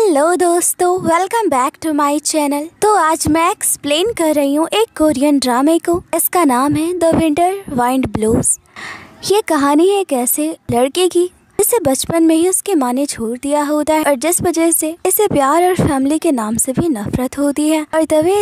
Hello दोस्तों, welcome back to my channel. तो आज मैं एक्सप्लेन कर रही हूँ एक कोरियन ड्रामे को। इसका नाम है द विंटर वाइंड ब्लूज। ये कहानी है एक ऐसे लड़के की जिसे बचपन में ही उसके माँ ने छोड़ दिया होता है और जिस वजह से इसे प्यार और फैमिली के नाम से भी नफरत होती है। और तभी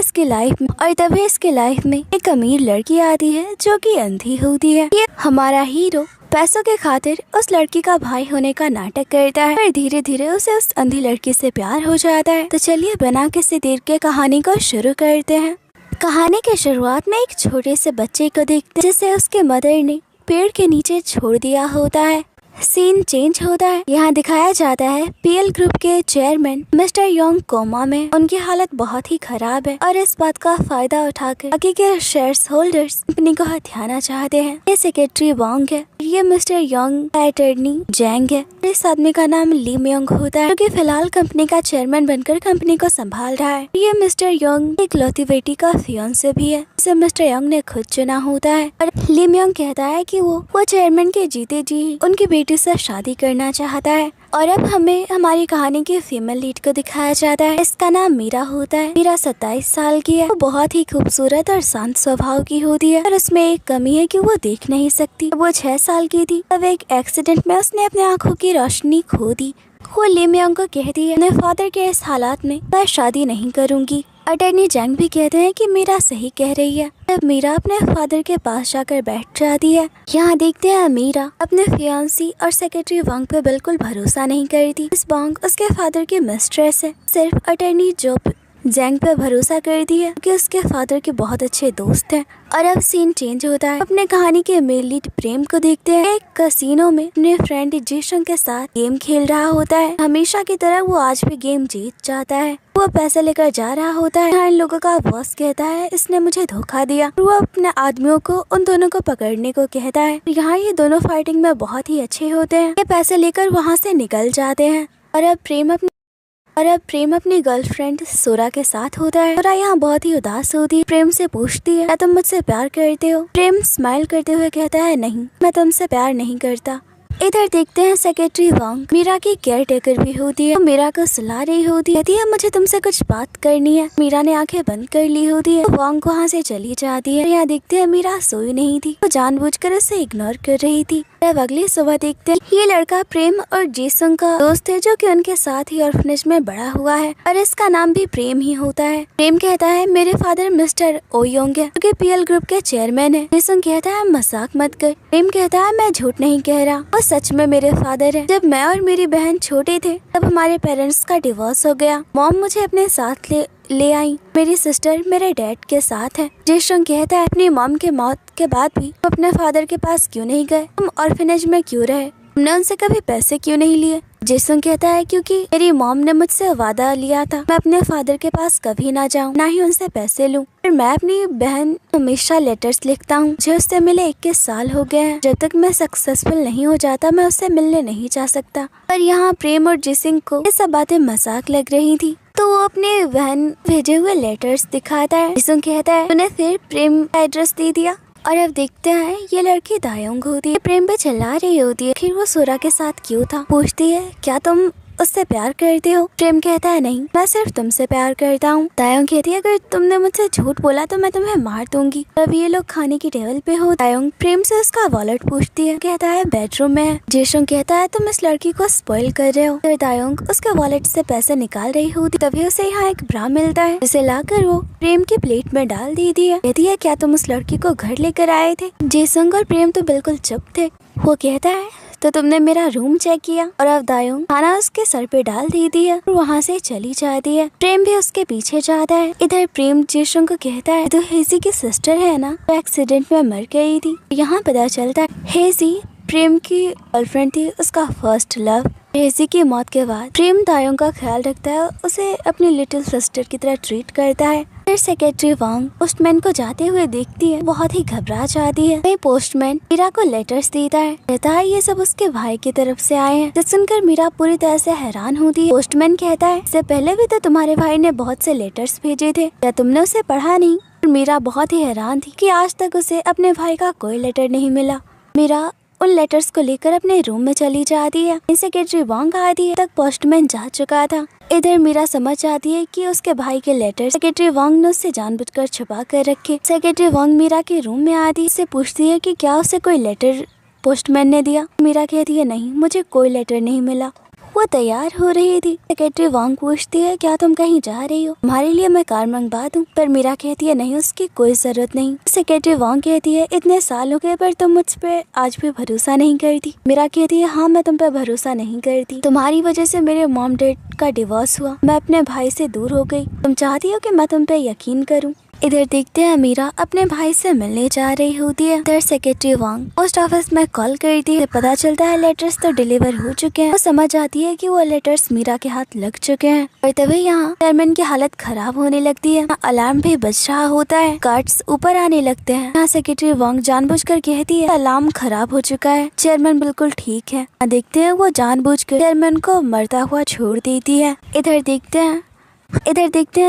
इसके लाइफ में एक अमीर लड़की आती है जो कि अंधी होती है। ये हमारा हीरो पैसों के खातिर उस लड़की का भाई होने का नाटक करता है और धीरे धीरे उसे उस अंधी लड़की से प्यार हो जाता है। तो चलिए बिना किसी देर के कहानी को शुरू करते हैं। कहानी के शुरुआत में एक छोटे से बच्चे को देखते हैं जिसे उसके मदर ने पेड़ के नीचे छोड़ दिया होता है। सीन चेंज होता है। यहाँ दिखाया जाता है पीएल ग्रुप के चेयरमैन मिस्टर योंग कोमा में। उनकी हालत बहुत ही खराब है और इस बात का फायदा उठाकर बाकी के शेयर्स होल्डर्स कंपनी को हथियाना चाहते हैं। ये सेक्रेटरी वांग है, ये मिस्टर योंग का अटर्नी जैंग है। इस आदमी का नाम ली म्योंग होता है जो कि फिलहाल कंपनी का चेयरमैन बनकर कंपनी को संभाल रहा है। ये मिस्टर योंग एक लौती बेटी का फियांसे भी है जिसे मिस्टर योंग ने खुद चुना होता है। और ली म्योंग कहता है कि वो चेयरमैन के जीते जी उनकी बेटी से शादी करना चाहता है। और अब हमें हमारी कहानी के फीमेल लीड को दिखाया जाता है। इसका नाम मीरा होता है। मीरा 27 साल की है। वो बहुत ही खूबसूरत और शांत स्वभाव की होती है और उसमें एक कमी है कि वो देख नहीं सकती। वो 6 साल की थी तब एक एक्सीडेंट में उसने अपने आँखों की रोशनी खो दी। वो ली म्योंग को कहती है अपने फादर के इस हालात में मैं शादी नहीं करूँगी। अटर्नी जैंग भी कहते हैं कि मीरा सही कह रही है। तब मीरा अपने फादर के पास जाकर बैठ जाती है। यहाँ देखते हैं मीरा अपने फियांसी और सेक्रेटरी वांग पे बिल्कुल भरोसा नहीं करती। इस वांग उसके फादर की मिस्ट्रेस है। सिर्फ अटर्नी जो जैंग पे भरोसा करती है कि उसके फादर के बहुत अच्छे दोस्त हैं। और अब सीन चेंज होता है। अपने कहानी के मेन लीड प्रेम को देखते हैं। एक कैसीनो में अपने फ्रेंड जेसंग के साथ गेम खेल रहा होता है। हमेशा की तरह वो आज भी गेम जीत जाता है। वो पैसे लेकर जा रहा होता है। यहाँ इन लोगों का बॉस कहता है इसने मुझे धोखा दिया। वो अपने आदमियों को उन दोनों को पकड़ने को कहता है। यहाँ ये दोनों फाइटिंग में बहुत ही अच्छे होते हैं। ये पैसे लेकर वहाँ से निकल जाते हैं। और अब प्रेम अपनी गर्लफ्रेंड सोरा के साथ होता है। सोरा यहाँ बहुत ही उदास होती है। प्रेम से पूछती है क्या तुम मुझसे प्यार करते हो? प्रेम स्माइल करते हुए कहता है नहीं, मैं तुमसे प्यार नहीं करता। इधर देखते हैं सेक्रेटरी वांग मीरा की केयर टेकर भी होती है। वो मीरा को सुला रही होती है। कहती है मुझे तुमसे कुछ बात करनी है। मीरा ने आंखें बंद कर ली होती है। तो वांग वहाँ से चली जाती है। यहाँ देखते हैं मीरा सोई नहीं थी। वो जानबूझकर उसे इग्नोर कर रही थी। तब अगली सुबह देखते हैं ये लड़का प्रेम और जेसंग का दोस्त है जो कि उनके साथ ही ऑर्फनेज में बड़ा हुआ है और इसका नाम भी प्रेम ही होता है। प्रेम कहता है मेरे फादर मिस्टर ओयोंग है जो कि पीएल ग्रुप के चेयरमैन है। जेसंग कहता है मजाक मत कर। प्रेम कहता है मैं झूठ नहीं कह रहा, वो सच में मेरे फादर है। जब मैं और मेरी बहन छोटे थे तब हमारे पेरेंट्स का डिवोर्स हो गया। मॉम मुझे अपने साथ ले आई। मेरी सिस्टर मेरे डैड के साथ है। जेसंग कहता है अपनी मॉम के मौत के बाद भी तुम अपने फादर के पास क्यों नहीं गए? तुम ऑर्फनेज में क्यों रहे? तुमने उनसे कभी पैसे क्यों नहीं लिए? जेसंग कहता है क्योंकि मेरी मॉम ने मुझसे वादा लिया था मैं अपने फादर के पास कभी ना जाऊं, ना ही उनसे पैसे लूं। और मैं अपनी बहन हमेशा लेटर्स लिखता हूँ। मुझे उससे मिले 21 साल हो गए हैं। जब तक मैं सक्सेसफुल नहीं हो जाता मैं उससे मिलने नहीं जा सकता। पर यहाँ प्रेम और जेसंग को ये सब बातें मजाक लग रही थी तो वो अपने बहन भेजे हुए लेटर्स दिखाता है। जेसंग कहता है उन्हें फिर प्रेम का एड्रेस दे दिया। और अब देखते हैं ये लड़की दायोंग होती है। प्रेम पे चिल्ला रही होती है फिर वो सोरा के साथ क्यों था। पूछती है क्या तुम उससे प्यार करते हो? प्रेम कहता है नहीं, मैं सिर्फ तुमसे प्यार करता हूँ। दायोंग कहती है अगर तुमने मुझसे झूठ बोला तो मैं तुम्हें मार दूंगी। अब ये लोग खाने की टेबल पे हो। दायोंग प्रेम से उसका वॉलेट पूछती है। कहता है बेडरूम में है। जेसंग कहता है तुम इस लड़की को स्पॉइल कर रहे हो। फिर दायोंग उसके वॉलेट से पैसे निकाल रही होती तभी उसे यहाँ एक ब्रा मिलता है जिसे लाकर वो प्रेम की प्लेट में डाल देती है। कहती है क्या तुम उस लड़की को घर लेकर आए थे? जेसंग और प्रेम तो बिल्कुल चुप थे। वो कहता है तो तुमने मेरा रूम चेक किया? और अब दायोंग खाना उसके सर पे डाल देती है और वहाँ से चली जाती है। प्रेम भी उसके पीछे जाता है। इधर प्रेम जेसंग को कहता है तो हेजी की सिस्टर है ना, वो एक्सीडेंट में मर गई थी। यहाँ पता चलता है हेजी प्रेम की गर्लफ्रेंड थी, उसका फर्स्ट लव। हेजी की मौत के बाद प्रेम दायोंग का ख्याल रखता है, उसे अपनी लिटिल सिस्टर की तरह ट्रीट करता है। फिर सेक्रेटरी वांग पोस्टमैन को जाते हुए देखती है, बहुत ही घबरा जाती है। वही पोस्टमैन मीरा को लेटर्स देता है, कहता है ये सब उसके भाई की तरफ से आए हैं। जिस सुनकर मीरा पूरी तरह से हैरान होती है। पोस्टमैन कहता है इससे पहले भी तो तुम्हारे भाई ने बहुत से लेटर्स भेजे थे, क्या तुमने उसे पढ़ा नहीं? मीरा बहुत ही हैरान थी कि आज तक उसे अपने भाई का कोई लेटर नहीं मिला। मीरा उन लेटर्स को लेकर अपने रूम में चली जाती है। सेक्रेटरी वांग आती है तक पोस्टमैन जा चुका था। इधर मीरा समझ जाती है कि उसके भाई के लेटर सेक्रेटरी वांग ने उससे जानबूझकर छुपा कर रखे। सेक्रेटरी वांग मीरा के रूम में आती से पूछती है कि क्या उसे कोई लेटर पोस्टमैन ने दिया। मीरा कहती है नहीं, मुझे कोई लेटर नहीं मिला। वो तैयार हो रही थी। सेक्रेटरी वांग पूछती है क्या तुम कहीं जा रही हो, तुम्हारे लिए मैं कार मंगवा दूं। पर मीरा कहती है नहीं, उसकी कोई जरूरत नहीं। सेक्रेटरी वांग कहती है इतने साल हो गए पर तुम मुझ पे आज भी भरोसा नहीं करती। मीरा कहती है हाँ, मैं तुम पे भरोसा नहीं करती। तुम्हारी वजह से मेरे मॉम डैड का डिवोर्स हुआ, मैं अपने भाई से दूर हो गई। तुम चाहती हो कि मैं तुम पे यकीन करूं। इधर देखते हैं मीरा अपने भाई से मिलने जा रही होती है। इधर सेक्रेटरी वांग पोस्ट ऑफिस में कॉल करती है। पता चलता है लेटर्स तो डिलीवर हो चुके हैं। वो समझ आती है कि वो लेटर्स मीरा के हाथ लग चुके हैं। और तभी यहाँ चेयरमैन की हालत खराब होने लगती है। अलार्म भी बज रहा होता है, गार्ड्स ऊपर आने लगते हैं। यहाँ सेक्रेटरी वांग जानबूझकर कहती है अलार्म खराब हो चुका है, चेयरमैन बिल्कुल ठीक है। देखते हैं वो जानबूझकर चेयरमैन को मरता हुआ छोड़ देती है। इधर देखते हैं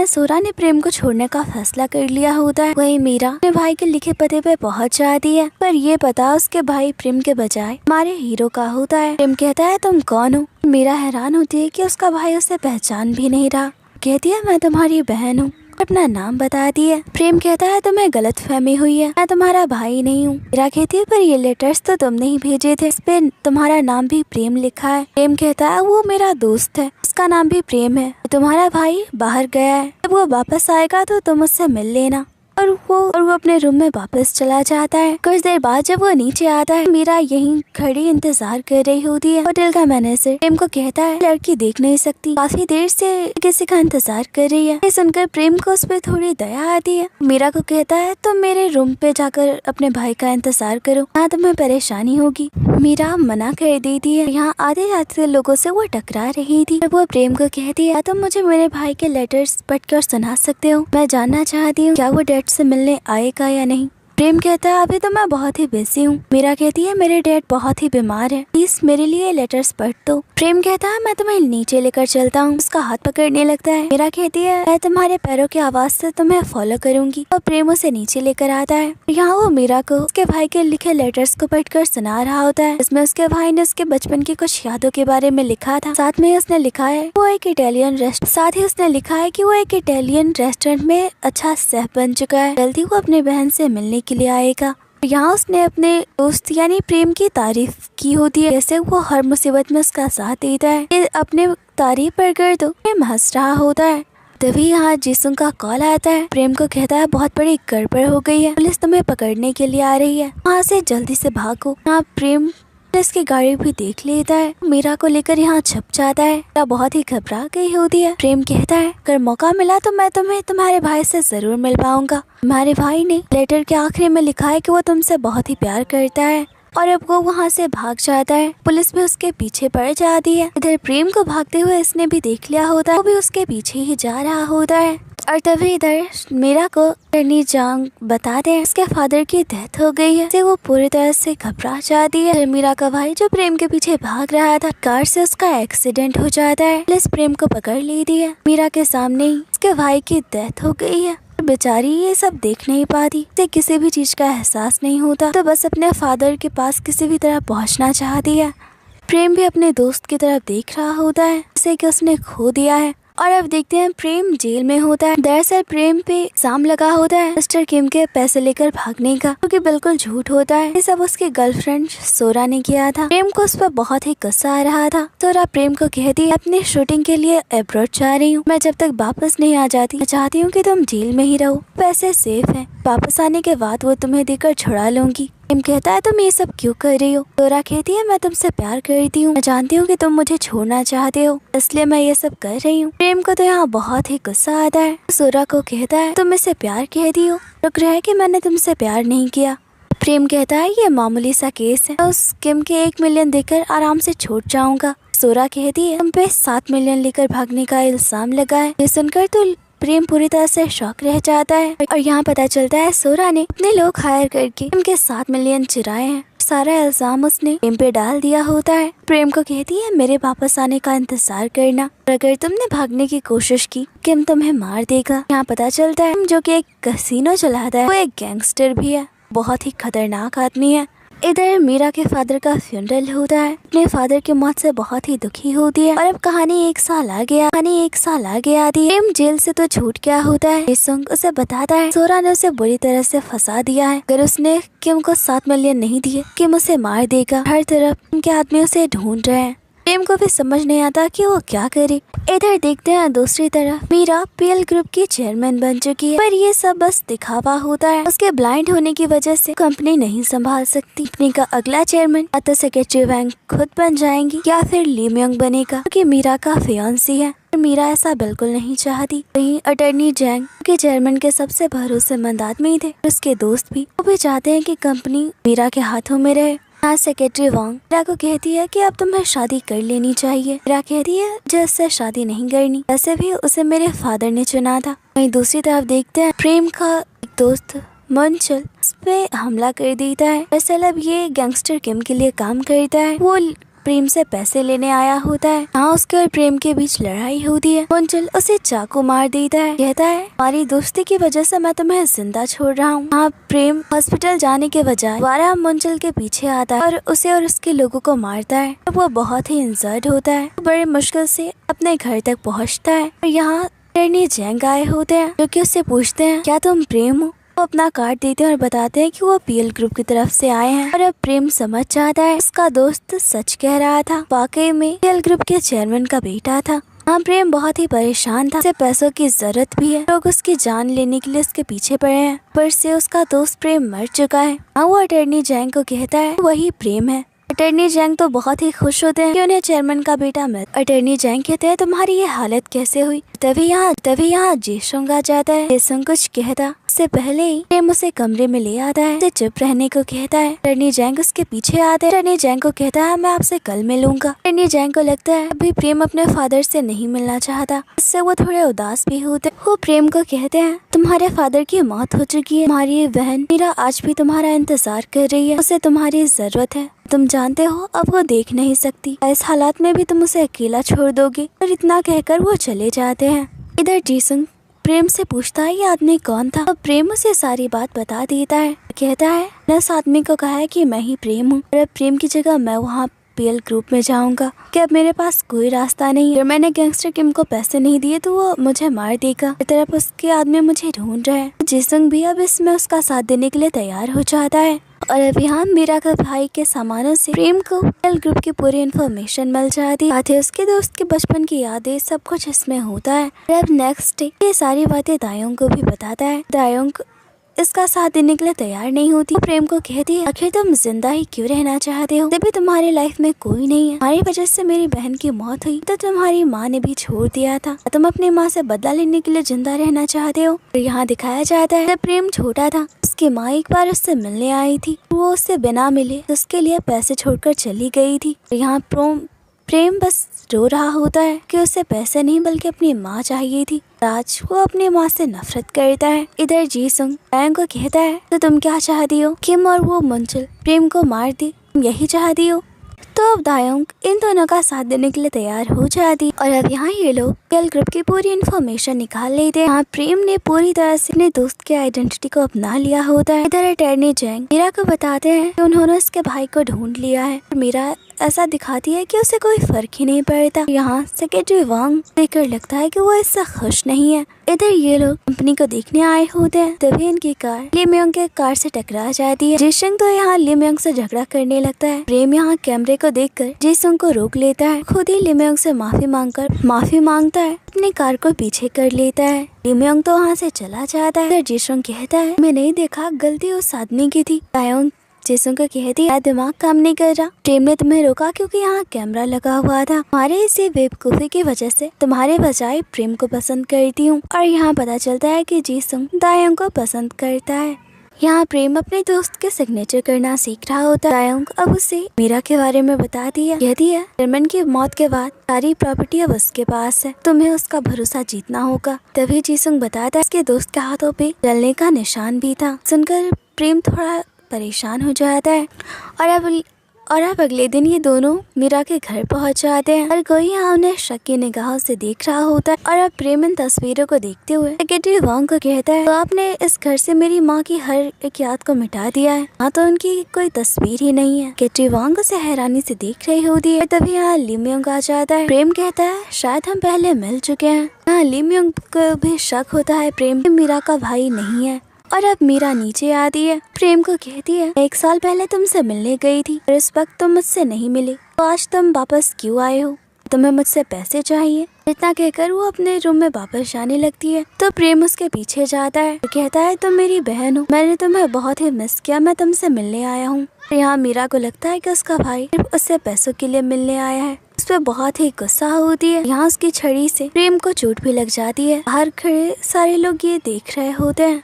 सोरा ने प्रेम को छोड़ने का फैसला कर लिया होता है। वहीं मीरा अपने भाई के लिखे पते पे पहुंच जाती है, पर ये पता उसके भाई प्रेम के बजाय हमारे हीरो का होता है। प्रेम कहता है तुम कौन हो। मीरा हैरान होती है कि उसका भाई उसे पहचान भी नहीं रहा। कहती है मैं तुम्हारी बहन हूँ, अपना नाम बताती है। प्रेम कहता है तुम्हें गलतफहमी हुई है, मैं तुम्हारा भाई नहीं हूँ। मीरा कहती है पर ये लेटर्स तो तुमने ही भेजे थे, इस पे तुम्हारा नाम भी प्रेम लिखा है। प्रेम कहता है वो मेरा दोस्त है, उसका नाम भी प्रेम है। तुम्हारा भाई बाहर गया है, जब वो वापस आएगा तो तुम उससे मिल लेना। और वो अपने रूम में वापस चला जाता है। कुछ देर बाद जब वो नीचे आता है, मीरा यहीं खड़ी इंतजार कर रही होती है। होटल का मैनेजर प्रेम को कहता है लड़की देख नहीं सकती, काफी देर से किसी का इंतजार कर रही है। ये सुनकर प्रेम को उस पर थोड़ी दया आती है। मीरा को कहता है तुम मेरे रूम पे जाकर अपने भाई का इंतजार करो, हाँ तुम्हें परेशानी होगी। मीरा मना कर देती है। यहाँ आते जाते लोगों से वो टकरा रही थी। वो प्रेम को कहती है तुम मुझे मेरे भाई के लेटर्स पढ़कर सुना सकते हो, मैं जानना चाहती हूँ क्या वो डैड से मिलने आएगा या नहीं। प्रेम कहता है अभी तो मैं बहुत ही बिजी हूँ। मीरा कहती है मेरे डैड बहुत ही बीमार है, प्लीज मेरे लिए लेटर्स पढ़ दो। प्रेम कहता है मैं तुम्हें नीचे लेकर चलता हूँ। उसका हाथ पकड़ने लगता है। मीरा कहती है मैं तुम्हारे पैरों की आवाज से तुम्हें फॉलो करूंगी। और प्रेम उसे नीचे लेकर आता है। यहाँ वो मीरा को उसके भाई के लिखे लेटर्स को पढ़कर सुना रहा होता है। इसमें उसके भाई ने उसके बचपन की कुछ यादों के बारे में लिखा था। साथ में उसने लिखा है वो एक इटालियन रेस्टोरेंट में अच्छा शेफ बन चुका है, जल्दी वो अपने बहन से मिलने के लिए आएगा। यहाँ उसने अपने दोस्त यानी प्रेम की तारीफ की होती है, जैसे वो हर मुसीबत में उसका साथ देता है। ये अपने तारीफ पढ़कर तो प्रेम हंस रहा होता है। तभी यहाँ जिसुंग का कॉल आता है। प्रेम को कहता है बहुत बड़ी गड़बड़ हो गई है, पुलिस तुम्हें पकड़ने के लिए आ रही है, वहाँ से जल्दी से भागो। यहाँ प्रेम की गाड़ी भी देख लेता है, मीरा को लेकर यहाँ छुप जाता है। मीरा बहुत ही घबरा गई होती है। प्रेम कहता है अगर मौका मिला तो मैं तुम्हें तुम्हारे भाई से जरूर मिल पाऊंगा। तुम्हारे भाई ने लेटर के आखिरी में लिखा है कि वो तुमसे बहुत ही प्यार करता है। और अब वो वहाँ से भाग जाता है। पुलिस भी उसके पीछे पड़ जाती है। इधर प्रेम को भागते हुए इसने भी देख लिया होता है, वो भी उसके पीछे ही जा रहा होता है। और तभी इधर मीरा को टर्नी जांग बताते हैं उसके फादर की डेथ हो गई है। वो पूरी तरह से घबरा जाती है। मीरा का भाई जो प्रेम के पीछे भाग रहा था, कार से उसका एक्सीडेंट हो जाता है। पुलिस प्रेम को पकड़ लेती है। मीरा के सामने ही उसके भाई की डेथ हो गई है। बेचारी ये सब देख नहीं पाती, उसे किसी भी चीज का एहसास नहीं होता, तो बस अपने फादर के पास किसी भी तरह पहुंचना चाहती है। प्रेम भी अपने दोस्त की तरफ देख रहा होता है जैसे कि उसने खो दिया है। और अब देखते हैं प्रेम जेल में होता है। दरअसल प्रेम पे इल्जाम लगा होता है मिस्टर किम के पैसे लेकर भागने का, जो कि बिल्कुल झूठ होता है। ये सब उसकी गर्लफ्रेंड सोरा ने किया था। प्रेम को उस पर बहुत ही गुस्सा आ रहा था। सोरा प्रेम को कहती है अपनी शूटिंग के लिए अब्रॉड जा रही हूँ, मैं जब तक वापस नहीं आ जाती मैं चाहती हूँ कि तुम जेल में ही रहो, पैसे सेफ है, वापस आने के बाद वो तुम्हें देकर छुड़ा लूंगी। प्रेम कहता है तुम ये सब क्यों कर रही हो। सोरा कहती है मैं तुमसे प्यार करती हूँ, मैं जानती हूँ कि तुम मुझे छोड़ना चाहते हो, इसलिए मैं ये सब कर रही हूँ। प्रेम को तो यहाँ बहुत ही गुस्सा आता है। सोरा को कहता है तुम मुझसे प्यार कहती हो, रुक रहा है कि मैंने तुमसे प्यार नहीं किया। प्रेम कहता है ये मामूली सा केस है, उस किम के 1 मिलियन देकर आराम से छूट जाऊंगा। सोरा कहती है तुम पे 7 मिलियन लेकर भागने का इल्जाम लगा है। ये सुनकर तो प्रेम पूरी तरह से शॉक रह जाता है। और यहाँ पता चलता है सोरा ने अपने लोग हायर करके उनके 7 मिलियन चुराए हैं। सारा इल्जाम उसने प्रेम पे डाल दिया होता है। प्रेम को कहती है मेरे वापस आने का इंतजार करना, और अगर तुमने भागने की कोशिश की किम तुम्हें मार देगा। यहाँ पता चलता है जो कि एक कैसीनो चलाता है वो एक गैंगस्टर भी है, बहुत ही खतरनाक आदमी है। इधर मीरा के फादर का फ्यूनरल होता है। अपने फादर की मौत से बहुत ही दुखी होती है। और अब कहानी एक साल आगे आती है। प्रेम जेल से तो छूट गया होता है। जिसंग उसे बताता है सोरा ने उसे बुरी तरह से फंसा दिया है। अगर उसने किम को 7 मिलियन नहीं दिए, किम उसे मार देगा। हर तरफ उनके आदमी उसे ढूंढ रहे हैं। प्रेम को भी समझ नहीं आता कि वो क्या करे। इधर देखते हैं दूसरी तरफ मीरा पीएल ग्रुप की चेयरमैन बन चुकी है। पर ये सब बस दिखावा होता है। उसके ब्लाइंड होने की वजह से कंपनी नहीं संभाल सकती। कंपनी का अगला चेयरमैन या तो सेक्रेटरी वैंग खुद बन जाएंगी या फिर ली म्योंग बनेगा, क्योंकि मीरा का फियांसी है। मीरा ऐसा बिल्कुल नहीं चाहती। वहीं अटर्नी जैंग के चेयरमैन के सबसे भरोसेमंद आदमी थे, उसके दोस्त भी, वो भी चाहते हैं कि कंपनी मीरा के हाथों में रहे। हाँ, सेक्रेटरी वांग मीरा को कहती है कि अब तुम्हें शादी कर लेनी चाहिए। मीरा कहती है जो उससे शादी नहीं करनी, वैसे भी उसे मेरे फादर ने चुना था। वहीं दूसरी तरफ देखते हैं प्रेम का एक दोस्त मंचल उस पे हमला कर देता है। दरअसल अब ये गैंगस्टर किम के लिए काम करता है। वो प्रेम से पैसे लेने आया होता है। हाँ, उसके और प्रेम के बीच लड़ाई होती है। मंचल उसे चाकू मार देता है। कहता है हमारी दोस्ती की वजह से मैं तुम्हें जिंदा छोड़ रहा हूँ। हाँ, प्रेम हॉस्पिटल जाने के बजाय दोबारा मंचल के पीछे आता है और उसे और उसके लोगों को मारता है। तो वो बहुत ही इंजर्ड होता है। बड़े मुश्किल से अपने घर तक पहुँचता है और यहाँ अटर्नी जैंग आए होते हैं, जो कि उससे पूछते हैं क्या तुम प्रेम हो। वो अपना कार्ड देते हैं और बताते हैं कि वो पीएल ग्रुप की तरफ से आए हैं। और अब प्रेम समझ जाता है उसका दोस्त सच कह रहा था, वाकई में पीएल ग्रुप के चेयरमैन का बेटा था। हाँ, प्रेम बहुत ही परेशान था। उसे पैसों की जरूरत भी है। लोग उसकी जान लेने के लिए उसके पीछे पड़े हैं। पर से उसका दोस्त प्रेम मर चुका है। हाँ, वो अटर्नी जैंग को कहता है वही प्रेम है। अटर्नी जैंग तो बहुत ही खुश होते हैं कि उन्हें चेयरमैन का बेटा मिल। अटर्नी जैंग कहते हैं तुम्हारी ये हालत कैसे हुई। तभी यहाँ जेसुंग आ जाता है। जेसुंग कुछ कहता से पहले ही प्रेम उसे कमरे में ले आता है। उसे चुप रहने को कहता है। अटर्नी जैंग उसके पीछे आते हैं। अटर्नी जैंग को कहता है मैं आपसे कल मिलूंगा। अटर्नी जैंग को लगता है अभी प्रेम अपने फादर से नहीं मिलना चाहता, इससे वो थोड़े उदास भी होते। वो प्रेम को कहते हैं तुम्हारे फादर की मौत हो चुकी है। तुम्हारी बहन मीरा आज भी तुम्हारा इंतजार कर रही है। उसे तुम्हारी जरूरत है। तुम जानते हो अब वो देख नहीं सकती। इस हालात में भी तुम उसे अकेला छोड़ दोगे। और इतना कहकर वो चले जाते हैं। इधर जीसुंग प्रेम से पूछता है ये आदमी कौन था। अब प्रेम उसे सारी बात बता देता है। कहता है मैंने उस आदमी को कहा है कि मैं ही प्रेम हूँ और अब प्रेम की जगह मैं वहाँ पीएल ग्रुप में जाऊंगा कि अब मेरे पास कोई रास्ता नहीं। अगर मैंने गैंगस्टर किम को पैसे नहीं दिए तो वो मुझे मार देगा। एक तरफ उसके आदमी मुझे ढूंढ रहे हैं। जिसंग भी अब इसमें उसका साथ देने के लिए तैयार हो जाता है। और अब यहाँ मीरा का भाई के सामानों से प्रेम को पीएल ग्रुप की पूरी इन्फॉर्मेशन मिल जाती है। उसके दोस्त के बचपन की यादें, सब कुछ इसमें होता है। और अब नेक्स्ट डे ये सारी बातें दायोंग को भी बताता है। दायोंग इसका साथ देने के लिए तैयार नहीं होती। प्रेम को कहती है आखिर तुम जिंदा ही क्यों रहना चाहते हो, तभी तुम्हारी लाइफ में कोई नहीं है। हमारी वजह से मेरी बहन की मौत हुई तो तुम्हारी माँ ने भी छोड़ दिया था। तुम अपनी माँ से बदला लेने के लिए जिंदा रहना चाहते हो। तो यहाँ दिखाया जाता है जब प्रेम छोटा था उसकी माँ एक बार उससे मिलने आई थी। वो उससे बिना मिले तो उसके लिए पैसे छोड़कर चली गई थी। यहाँ प्रेम बस रो रहा होता है कि उसे पैसे नहीं बल्कि अपनी माँ चाहिए थी। राज वो अपनी माँ से नफरत करता है। इधर जीसुंग दायोंग को कहता है तो तुम क्या चाहती हो, किम और वो मंचल प्रेम को मार दे, तुम यही चाहती हो। तो अब दायोंग इन दोनों का साथ देने के लिए तैयार हो जाती। और अब यहाँ ये लोग पीएल ग्रुप की पूरी इन्फॉर्मेशन निकाल लेते हैं। यहाँ प्रेम ने पूरी तरह से अपने दोस्त के आइडेंटिटी को अपना लिया होता है। इधर अटर्नी जैंग मीरा को बताते हैं कि उन्होंने उसके भाई को ढूंढ लिया है। मीरा ऐसा दिखाती है कि उसे कोई फर्क ही नहीं पड़ता। यहाँ सेक्रेटरी वांग देखकर लगता है कि वो इससे खुश नहीं है। इधर ये लोग कंपनी को देखने आए होते हैं। तभी इनकी कार ली म्योंग के कार से टकरा जाती है। जिसंग तो यहाँ ली म्योंग से झगड़ा करने लगता है। प्रेम यहाँ कैमरे को देखकर जिसंग को रोक लेता है। खुद ही ली म्योंग से माफी मांगता है। अपनी कार को पीछे कर लेता है। ली म्योंग तो वहाँ से चला जाता है। जिसंग कहता है मैं नहीं देखा, गलती उस आदमी की थी। दायोंग जिसंग को कहती है दिमाग काम नहीं कर रहा, प्रेम ने तुम्हें रोका क्योंकि यहाँ कैमरा लगा हुआ था। हमारे इसी बेवकूफी की वजह से तुम्हारे बजाय प्रेम को पसंद करती हूँ। और यहाँ पता चलता है कि जिसंग दायोंग को पसंद करता है। यहाँ प्रेम अपने दोस्त के सिग्नेचर करना सीख रहा होता है। दायोंग अब उसे मीरा के बारे में बताती है। कहती है चेयरमैन की मौत के बाद सारी प्रॉपर्टी अब उसके पास है, तुम्हें उसका भरोसा जीतना होगा। तभी जिसंग बताता है उसके दोस्त के हाथों पे जलने का निशान भी था। सुनकर प्रेम थोड़ा परेशान हो जाता है। और अब और अब अगले दिन ये दोनों मीरा के घर पहुंच जाते हैं और कोई यहाँ उन्हें शक की निगाहों से देख रहा होता है। और अब प्रेम इन तस्वीरों को देखते हुए सेक्रेटरी वांग को कहता है, तो आपने इस घर से मेरी माँ की हर एक याद को मिटा दिया है। हाँ, तो उनकी कोई तस्वीर ही नहीं है। सेक्रेटरी वांग उसे हैरानी से देख रही होती है। तभी यहाँ ली म्योंग आ जाता है। प्रेम कहता है, शायद हम पहले मिल चुके हैं। हाँ, ली म्योंग को भी शक होता है प्रेम मीरा का भाई नहीं है। और अब मीरा नीचे आती है। प्रेम को कहती है, 1 साल पहले तुमसे मिलने गई थी और इस वक्त तुम मुझसे नहीं मिले, तो आज तुम वापस क्यों आए हो? तुम्हें मुझसे पैसे चाहिए? इतना कहकर वो अपने रूम में वापस जाने लगती है। तो प्रेम उसके पीछे जाता है और कहता है, तुम मेरी बहन हो, मैंने तुम्हें बहुत ही मिस किया, मैं तुमसे मिलने आया हूँ। यहाँ मीरा को लगता है कि उसका भाई सिर्फ उससे पैसों के लिए मिलने आया है। उस पर बहुत ही गुस्सा होती है। यहाँ उसकी छड़ी से प्रेम को चोट भी लग जाती है। बाहर खड़े सारे लोग ये देख रहे होते हैं।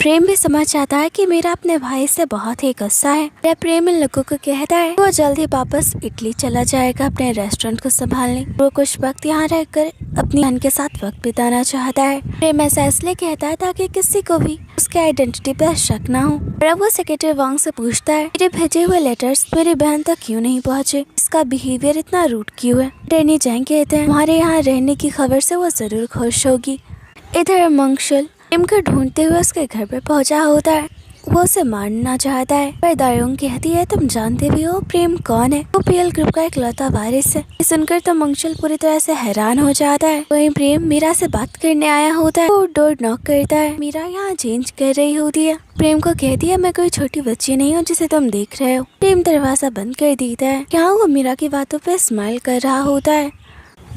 प्रेम भी समझ जाता है कि मेरा अपने भाई से बहुत ही गुस्सा है। प्रेम इन लोगों को कहता है वो जल्द ही वापस इटली चला जाएगा अपने रेस्टोरेंट को संभालने। वो कुछ वक्त यहाँ रहकर अपनी बहन के साथ वक्त बिताना चाहता है। प्रेम ऐसा इसलिए कहता है ताकि किसी को भी उसके आइडेंटिटी पर शक न हो। और अब वो सेक्रेटरी वांग से पूछता है, मेरे भेजे हुए लेटर्स मेरी बहन तक क्यों नहीं पहुँचे? इसका बिहेवियर इतना रूड क्यों है? रेनी जैंग कहते हैं, हमारे यहाँ रहने की खबर से वो जरूर खुश होगी। इधर मंगशुल प्रेम को ढूंढते हुए उसके घर पर पहुंचा होता है। वो उसे मारना चाहता है, पर दायोंग कहती है, तुम जानते भी हो प्रेम कौन है? वो पीएल ग्रुप का इकलौता वारिस है। ये सुनकर तो मंगशुल पूरी तरह से हैरान हो जाता है। वहीं प्रेम मीरा से बात करने आया होता है। वो डोर नॉक करता है। मीरा यहाँ चेंज कर रही होती है। प्रेम को कहती है, मैं कोई छोटी बच्ची नहीं हूँ जिसे तुम देख रहे हो। प्रेम दरवाजा बंद कर देता है। यहाँ वो मीरा की बातों पे स्माइल कर रहा होता है।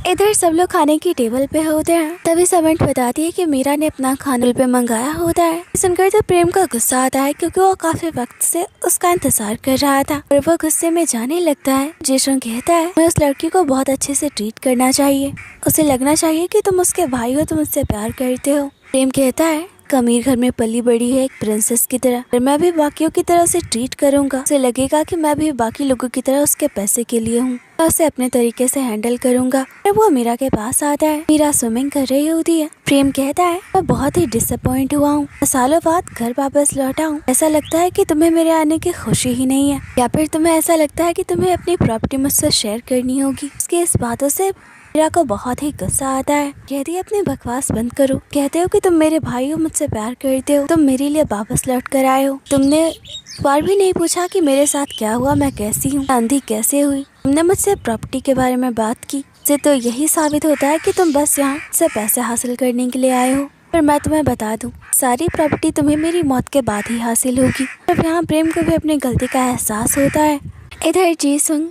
इधर सब लोग खाने की टेबल पे होते हैं। तभी सर्वेंट बताती है कि मीरा ने अपना खाना पे मंगाया होता है। सुनकर तो प्रेम का गुस्सा आता है क्योंकि वो काफी वक्त से उसका इंतजार कर रहा था और वो गुस्से में जाने लगता है। जिशुंग कहता है, मैं उस लड़की को बहुत अच्छे से ट्रीट करना चाहिए, उसे लगना चाहिए कि तुम उसके भाई हो, तुम उससे प्यार करते हो। प्रेम कहता है, अमीर घर में पली बड़ी है एक प्रिंसेस की तरह, और मैं भी बाकियों की तरह उसे ट्रीट करूंगा। उसे लगेगा कि मैं भी बाकी लोगों की तरह उसके पैसे के लिए हूँ। मैं उसे अपने तरीके से हैंडल करूंगा। और वो मीरा के पास आता है। मीरा स्विमिंग कर रही होती है। प्रेम कहता है, मैं बहुत ही डिसअपॉइंट हुआ हूँ, सालों बाद घर वापस लौटा हूँ। ऐसा लगता है कि तुम्हें मेरे आने की खुशी ही नहीं है, या फिर तुम्हें ऐसा लगता है कि तुम्हें अपनी प्रॉपर्टी मुझसे शेयर करनी होगी। उसकी इस बातों से मीरा को बहुत ही गुस्सा आता है। कहती है, अपनी बकवास बंद करो। कहते हो कि तुम मेरे भाई हो, मुझसे प्यार करते हो, तुम मेरे लिए वापस लौट कर आए हो। तुमने बार भी नहीं पूछा कि मेरे साथ क्या हुआ, मैं कैसी हूँ, अंधी कैसे हुई। तुमने मुझसे प्रॉपर्टी के बारे में बात की। इससे तो यही साबित होता है कि तुम बस यहाँ से पैसे हासिल करने के लिए आए हो। पर मैं तुम्हें बता दूं, सारी प्रॉपर्टी तुम्हें मेरी मौत के बाद ही हासिल होगी। अब यहाँ प्रेम को भी अपनी गलती का एहसास होता है। इधर जीसुंग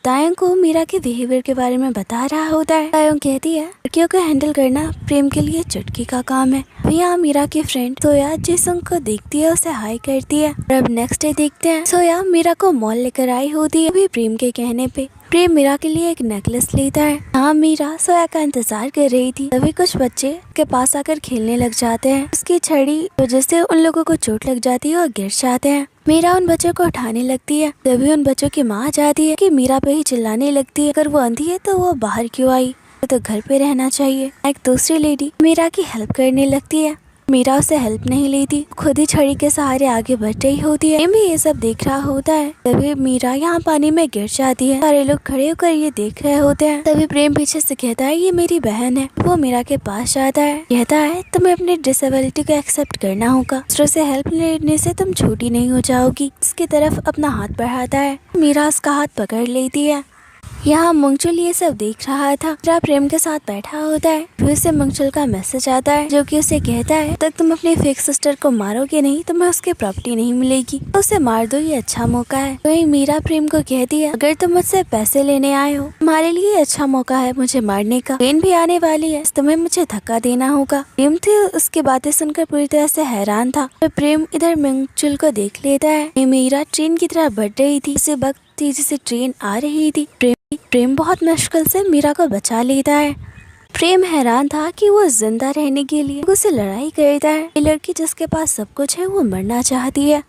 दायोंग को मीरा के बिहेवियर के बारे में बता रहा होता है। दायोंग कहती है, लड़कियों को हैंडल करना प्रेम के लिए चुटकी का काम है। यहाँ मीरा की फ्रेंड सोया जीसुंग को देखती है, उसे हाई करती है। और अब नेक्स्ट डे देखते हैं, सोया मीरा को मॉल लेकर आई होती है। अभी प्रेम के कहने पे प्रेम मीरा के लिए एक नेकलेस लेता है। हाँ, मीरा सोया का इंतजार कर रही थी। तभी कुछ बच्चे के पास आकर खेलने लग जाते हैं। उसकी छड़ी वजह से उन लोगों को चोट लग जाती है और गिर जाते हैं। मीरा उन बच्चों को उठाने लगती है। तभी उन बच्चों की माँ आ जाती है कि मीरा पे ही चिल्लाने लगती है, अगर वो अंधी है तो वो बाहर क्यों आई, तो घर पे रहना चाहिए। एक दूसरी लेडी मीरा की हेल्प करने लगती है। मीरा उसे हेल्प नहीं लेती, खुद ही छड़ी के सहारे आगे बढ़ रही होती है। प्रेम भी ये सब देख रहा होता है। तभी मीरा यहाँ पानी में गिर जाती है। सारे लोग खड़े होकर ये देख रहे होते हैं। तभी प्रेम पीछे से कहता है, ये मेरी बहन है। वो मीरा के पास जाता है, कहता है, तुम्हें अपनी डिसेबिलिटी को एक्सेप्ट करना होगा, दूसरों से हेल्प लेने से तुम छोटी नहीं हो जाओगी। इसकी तरफ अपना हाथ बढ़ाता है। मीरा उसका हाथ पकड़ लेती है। यहाँ मंगचुल ये सब देख रहा था। मीरा प्रेम के साथ बैठा होता है। फिर उसे मंगचुल का मैसेज आता है, जो कि उसे कहता है, तक तुम अपनी फेक सिस्टर को मारोगे नहीं, तुम्हें उसकी प्रॉपर्टी नहीं मिलेगी, तो उसे मार दो, ये अच्छा मौका है। वहीं मीरा प्रेम को कहती है, अगर तुम मुझसे पैसे लेने आए हो, तुम्हारे लिए अच्छा मौका है मुझे मारने का। ट्रेन भी आने वाली है, तुम्हें मुझे धक्का देना होगा। प्रेम थे उसकी बातें सुनकर पूरी तरह से हैरान था। प्रेम इधर मंगचुल को देख लेता है। मीरा ट्रेन की तरह बढ़ रही थी। उसी वक्त तेजी से ट्रेन आ रही थी। प्रेम बहुत मुश्किल से मीरा को बचा लेता है। प्रेम हैरान था कि वो जिंदा रहने के लिए उससे लड़ाई करता है। ये लड़की जिसके पास सब कुछ है वो मरना चाहती है।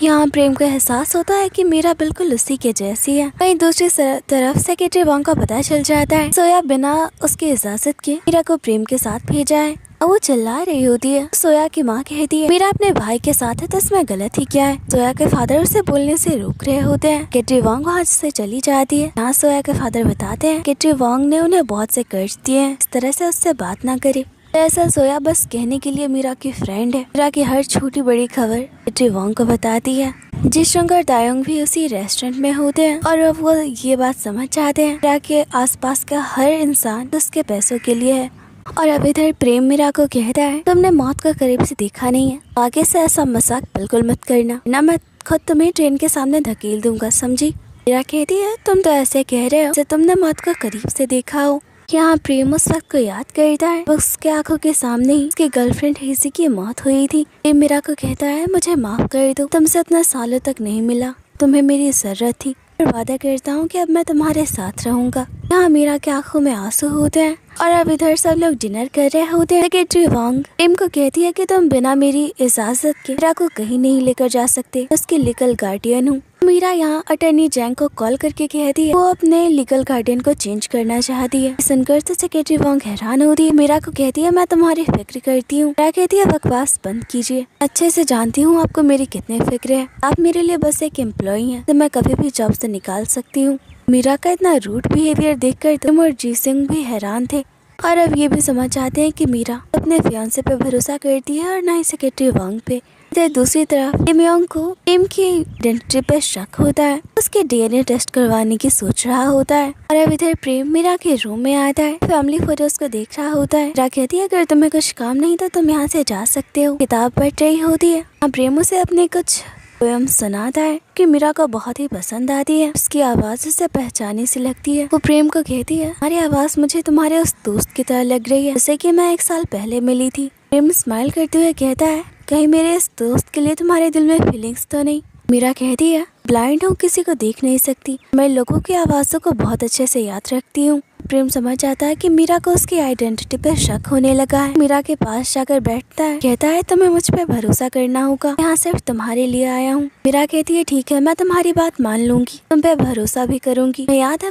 यहाँ प्रेम को एहसास होता है कि मीरा बिल्कुल उसी के जैसी है। वहीं दूसरी तरफ सेक्रेटरी वांग का पता चल जाता है। सोया बिना उसकी इजाजत के मीरा को प्रेम के साथ भेजा है। और वो चिल्ला रही होती है। सोया की माँ कहती है मीरा अपने भाई के साथ है तो इसमें गलत ही क्या है। सोया के फादर उसे बोलने से रोक रहे होते हैं। कैटरी वांग वहाँ से चली जाती है। यहाँ सोया के फादर बताते हैं कैटरी वांग ने उन्हें बहुत से कर्ज दिए हैं, इस तरह से उससे बात ना करे। दरअसल सोया बस कहने के लिए मीरा की फ्रेंड है। मीरा की हर छोटी बड़ी खबर कैटरी वांग को बताती है। जिसंग और दायोंग भी उसी रेस्टोरेंट में होते हैं और अब वो ये बात समझ जाते हैं मीरा के आसपास का हर इंसान उसके पैसों के लिए है। और अब इधर प्रेम मीरा को कहता है तुमने मौत को करीब से देखा नहीं है, आगे से ऐसा मजाक बिल्कुल मत करना, ना मैं खुद तुम्हें ट्रेन के सामने धकेल दूंगा, समझी। मीरा कहती है तुम तो ऐसे कह रहे हो जैसे तुमने मौत को करीब से देखा हो। यहाँ प्रेम उस वक्त को याद करता है उसके आंखों के सामने ही उसकी गर्लफ्रेंड हेजी की मौत हुई थी। प्रेम मीरा को कहता है मुझे माफ कर दो, तुमसे इतना सालों तक नहीं मिला, तुम्हें मेरी जरूरत थी और वादा करता हूँ कि अब मैं तुम्हारे साथ रहूंगा। यहाँ मीरा के आंखों में आंसू होते हैं और अब इधर सब लोग डिनर कर रहे होते हैं। कैटरी वांग प्रेम को कहती है कि तुम बिना मेरी इजाजत के मीरा को कहीं नहीं लेकर जा सकते, उसकी लीगल गार्डियन हूँ। मीरा यहाँ अटर्नी जैंग को कॉल करके कहती है वो अपने लीगल गार्डियन को चेंज करना चाहती है। सुनकर तो सेक्रेटरी वांग हैरान होती है। मीरा को कहती है मैं तुम्हारी फिक्र करती हूँ। मीरा कहती है बकवास बंद कीजिए, अच्छे से जानती हूँ आपको मेरी कितनी फिक्र है, आप मेरे लिए बस एक एम्प्लॉई हैं तो मैं कभी भी जॉब से निकाल सकती हूँ। मीरा का इतना रूड बिहेवियर देखकर तुम और जी-सिंग भी हैरान थे और अब ये भी समझ जाते हैं कि मीरा अपने फियांसे पे भरोसा करती है और ना ही सेक्रेटरी वांग पे। इधर दूसरी तरफ किमयोंग को प्रेम की आइडेंटिटी पे शक होता है, उसके डीएनए टेस्ट करवाने की सोच रहा होता है। और अब इधर प्रेम मीरा के रूम में आता है, फैमिली फोटोज को देख रहा होता है। मीरा कहती है अगर तुम्हें कुछ काम नहीं तो तुम यहाँ से जा सकते हो। किताब पढ़ रही होती है। प्रेम उसे अपने कुछ पोयम सुनाता है कि मीरा को बहुत ही पसंद आती है, उसकी आवाज उसे पहचानी सी लगती है। वो प्रेम को कहती है हमारी आवाज मुझे तुम्हारे उस दोस्त की तरह लग रही है जैसे कि मैं 1 साल पहले मिली थी। प्रेम स्माइल करते हुए कहता है कहीं मेरे इस दोस्त के लिए तुम्हारे दिल में फीलिंग्स तो नहीं। मीरा कहती है ब्लाइंड हूँ, किसी को देख नहीं सकती, मैं लोगों की आवाजों को बहुत अच्छे से याद रखती हूँ। प्रेम समझ जाता है कि मीरा को उसकी आइडेंटिटी पर शक होने लगा है। मीरा के पास जाकर बैठता है, कहता है तुम्हें मुझ पे भरोसा करना होगा, यहाँ सिर्फ तुम्हारे लिए आया हूँ। मीरा कहती है ठीक है, मैं तुम्हारी बात मान लूंगी, तुम पे भरोसा भी करूंगी। मैं याद है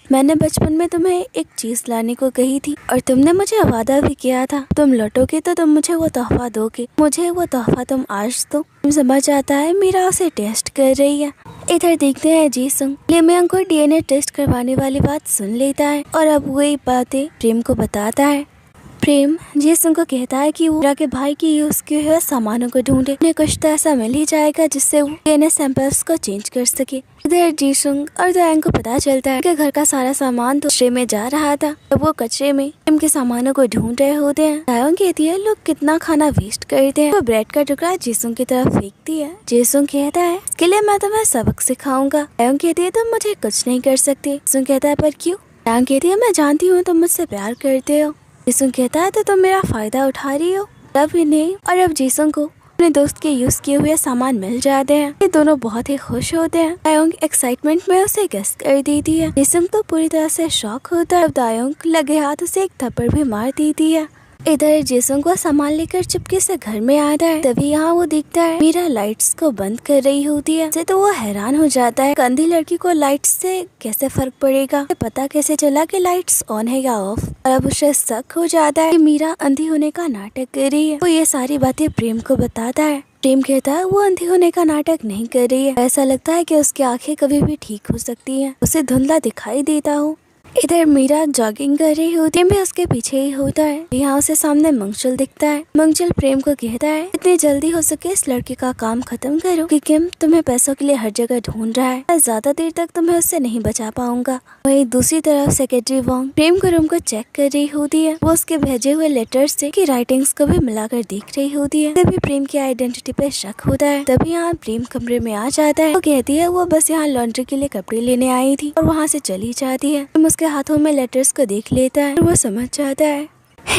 मैंने बचपन में तुम्हें एक चीज लाने को कही थी और तुमने मुझे वादा भी किया था तुम लौटोगे तो तुम मुझे वो तोहफा दोगे, मुझे वो तोहफा तुम आज दो। तुम समझ जाता है मीरा उसे टेस्ट कर रही है। इधर देखते हैं जी-सुंग लिमयांग को डीएनए टेस्ट करवाने वाली बात सुन लेता है और अब वही बातें प्रेम को बताता है। प्रेम जी-सुंग को कहता है कि वो मीरा के भाई की यूज किए हुए सामानों को ढूंढे, उन्हें कुछ तो ऐसा मिल ही जाएगा जिससे वो डीएनए सैंपल्स को चेंज कर सके। इधर जी-सुंग और दायांग को पता चलता है कि घर का सारा सामान तो कचरे में जा रहा था, अब वो कचरे में प्रेम के सामानों को ढूंढ रहे होते हैं। दायांग कहती है लोग कितना खाना वेस्ट करते हैं। वो ब्रेड का टुकड़ा जी-सुंग की तरफ फेंकती है। जी-सुंग कहता है इसके लिए मैं तुम्हें सबक सिखाऊंगा। दायांग कहती है तुम मुझे कुछ नहीं कर सकती। जी-सुंग कहता है पर क्यों? दायांग कहती है मैं जानती हूँ तुम मुझसे प्यार करते हो। जी-सुंग कहता है तो तुम मेरा फायदा उठा रही हो। तब इन्हें और अब जी-सुंग को अपने दोस्त के यूज किए हुए सामान मिल जाते हैं। ये दोनों बहुत ही खुश होते हैं। दायोंग एक्साइटमेंट में उसे गेस कर देती है। जी-सुंग तो पूरी तरह से शॉक होता है। दायोंग लगे हाथ उसे एक थप्पड़ भी मार देती है। इधर जी-सुंग को सामान लेकर चुपके से घर में आता है, तभी यहाँ वो देखता है मीरा लाइट्स को बंद कर रही होती है। तो वो हैरान हो जाता है अंधी लड़की को लाइट्स से कैसे फर्क पड़ेगा, पता कैसे चला कि लाइट्स ऑन है या ऑफ। और अब उसे शक हो जाता है कि मीरा अंधी होने का नाटक कर रही है। वो ये सारी बातें प्रेम को बताता है। प्रेम कहता है वो अंधी होने का नाटक नहीं कर रही है, ऐसा लगता है कि उसकी आंखें कभी भी ठीक हो सकती हैं, उसे धुंधला दिखाई देता हो। इधर मीरा जॉगिंग कर रही होती है, भी उसके पीछे ही होता है। यहाँ उसे सामने मंगचुल दिखता है। मंगचुल प्रेम को कहता है इतनी जल्दी हो सके इस लड़के का काम खत्म करो कि किम तुम्हें पैसों के लिए हर जगह ढूंढ रहा है, मैं ज्यादा देर तक तुम्हें उससे नहीं बचा पाऊंगा। वहीं दूसरी तरफ सेक्रेटरी वांग प्रेम के रूम को चेक कर रही होती है। वो उसके भेजे हुए लेटर्स से की राइटिंग्स को भी मिलाकर देख रही होती है। तभी प्रेम की आइडेंटिटी पे शक होता है। तभी यहाँ प्रेम कमरे में आ जाता है। वो कहती है वो बस यहाँ लॉन्ड्री के लिए कपड़े लेने आई थी और वहाँ से चली जाती है। उसके हाथों में लेटर्स को देख लेता है और वो समझ जाता है।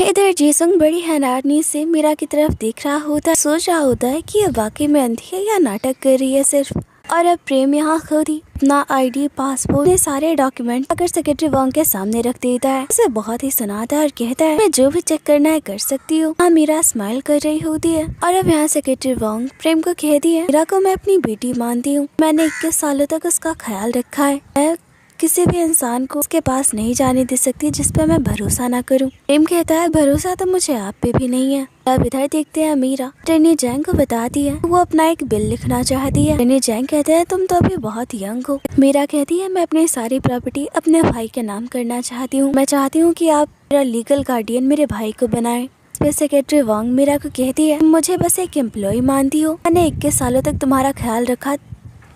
इधर जी-सुंग बड़ी हैरानी से मीरा की तरफ देख रहा होता है, सोच रहा होता है कि ये वाकई में अंधी है या नाटक कर रही है सिर्फ। और अब प्रेम यहाँ खुद ही अपना आईडी, पासपोर्ट, सारे डॉक्यूमेंट अगर सेक्रेटरी वांग के सामने रख देता है। उसे बहुत ही सुनाता है और कहता है मैं जो भी चेक करना है कर सकती हूँ। हाँ, मीरा स्माइल कर रही होती है। और अब यहाँ सेक्रेटरी वांग प्रेम को कहती है मीरा को मैं अपनी बेटी मानती हूँ, मैंने 21 सालों तक उसका ख्याल रखा है, मैं किसी भी इंसान को उसके पास नहीं जाने दे सकती जिस पर मैं भरोसा ना करूं। प्रेम कहता है भरोसा तो मुझे आप पे भी नहीं है। अब इधर देखते हैं मीरा रेनी जैंग को बताती है वो अपना एक बिल लिखना चाहती है। रेनी जैंग कहते हैं तुम तो अभी बहुत यंग हो। मीरा कहती है मैं अपनी सारी प्रॉपर्टी अपने भाई के नाम करना चाहती हूँ। मैं चाहती हूँ कि आप मेरा लीगल गार्डियन मेरे भाई को बनाए। सेक्रेटरी वांग मीरा को कहती है मुझे बस एक एम्प्लॉय मानती हो, मैंने 21 सालों तक तुम्हारा ख्याल रखा,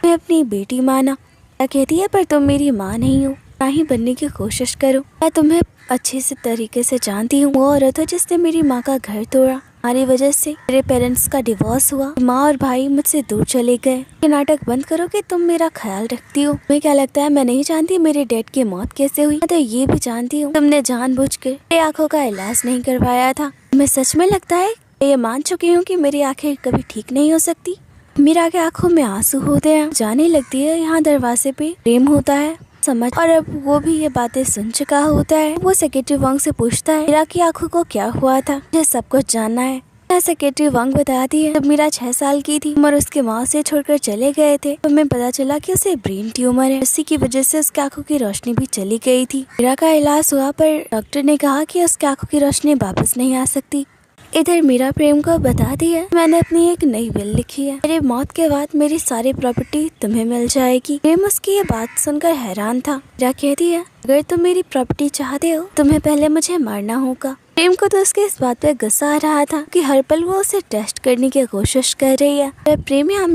मैं अपनी बेटी माना। कहती है पर तुम मेरी माँ नहीं हो, ना ही बनने की कोशिश करो। मैं तुम्हें अच्छे से तरीके से जानती हूँ। वो औरत है जिसने मेरी माँ का घर तोड़ा, हमारी वजह से मेरे पेरेंट्स का डिवोर्स हुआ, माँ और भाई मुझसे दूर चले गए। ये नाटक बंद करो कि तुम मेरा ख्याल रखती हो। तुम्हें क्या लगता है मैं नहीं जानती मेरे डैड की मौत कैसे हुई? मैं तो ये भी जानती हूँ तुमने जानबूझकर मेरी आँखों का इलाज नहीं करवाया था। तुम्हें सच में लगता है ये मान चुकी हूँ कि मेरी आँखें कभी ठीक नहीं हो सकती? मीरा के आंखों में आंसू होते हैं। जाने लगती है यहाँ दरवाजे पे प्रेम होता है समझ, और अब वो भी ये बातें सुन चुका होता है। वो सेक्रेटरी वांग से पूछता है मीरा की आंखों को क्या हुआ था, मुझे सब कुछ जानना है। सेक्रेटरी वांग बताती है जब मीरा 6 साल की थी और उसके माँ उसे छोड़कर चले गए थे तो हमें पता चला कि उसे ब्रेन ट्यूमर है। इसी की वजह से उसकी आंखों की रोशनी भी चली गई थी। मीरा का इलाज हुआ पर डॉक्टर ने कहा कि उसकी आंखों की रोशनी वापस नहीं आ सकती। इधर मीरा प्रेम को बताती है मैंने अपनी एक नई विल लिखी है, मेरी मौत के बाद मेरी सारी प्रॉपर्टी तुम्हें मिल जाएगी। प्रेम उसकी ये बात सुनकर हैरान था। मीरा कहती है अगर तुम मेरी प्रॉपर्टी चाहते हो तुम्हें पहले मुझे मारना होगा। प्रेम को तो उसके इस बात पे गुस्सा आ रहा था कि हर पल वो उसे टेस्ट करने की कोशिश कर रही है। प्रेम यहाँ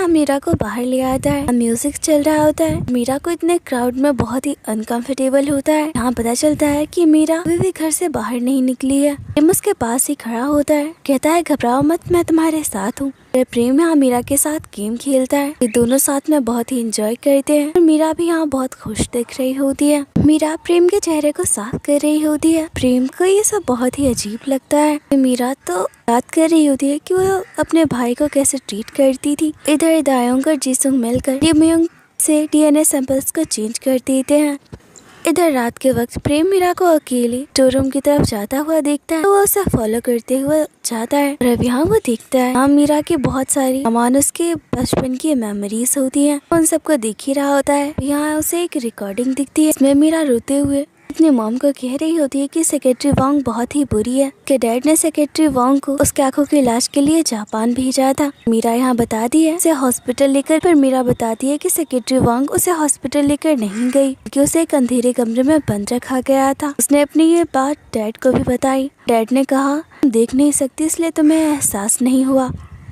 मीरा को बाहर ले आता है। म्यूजिक चल रहा होता है। मीरा को इतने क्राउड में बहुत ही अनकंफर्टेबल होता है। यहाँ पता चलता है कि मीरा अभी भी घर से बाहर नहीं निकली है। प्रेम उसके पास ही खड़ा होता है, कहता है घबराओ मत, मैं तुम्हारे साथ हूँ। प्रेम यहाँ मीरा के साथ गेम खेलता है। ये दोनों साथ में बहुत ही एंजॉय करते हैं और मीरा भी यहाँ बहुत खुश दिख रही होती है। मीरा प्रेम के चेहरे को साफ कर रही होती है। प्रेम को ये सब बहुत ही अजीब लगता है। मीरा तो याद कर रही होती है कि वो अपने भाई को कैसे ट्रीट करती थी। इधर दायोंग और जीसुंग मिलकर लिमयुंग से डीएनए सैंपल्स को चेंज कर देते हैं। इधर रात के वक्त प्रेम मीरा को अकेले स्टोर की तरफ जाता हुआ देखता है तो वो उसे फॉलो करते हुए जाता है। और अब यहाँ वो देखता है मीरा की बहुत सारी सामान उसके बचपन की मेमोरीज होती हैं, उन सबको देख ही रहा होता है। यहाँ उसे एक रिकॉर्डिंग दिखती है, इसमें मीरा रोते हुए अपनी मॉम को कह रही होती है कि सेक्रेटरी वांग बहुत ही बुरी है, कि डैड ने सेक्रेटरी वांग को उसके आंखों के इलाज के लिए जापान भेजा था। मीरा यहाँ बताती है उसे हॉस्पिटल लेकर, पर मीरा बताती है कि सेक्रेटरी वांग उसे हॉस्पिटल लेकर नहीं गई कि उसे एक अंधेरे कमरे में बंद रखा गया था। उसने अपनी ये बात डैड को भी बताई। डैड ने कहा देख नहीं सकती इसलिए तुम्हें एहसास नहीं हुआ।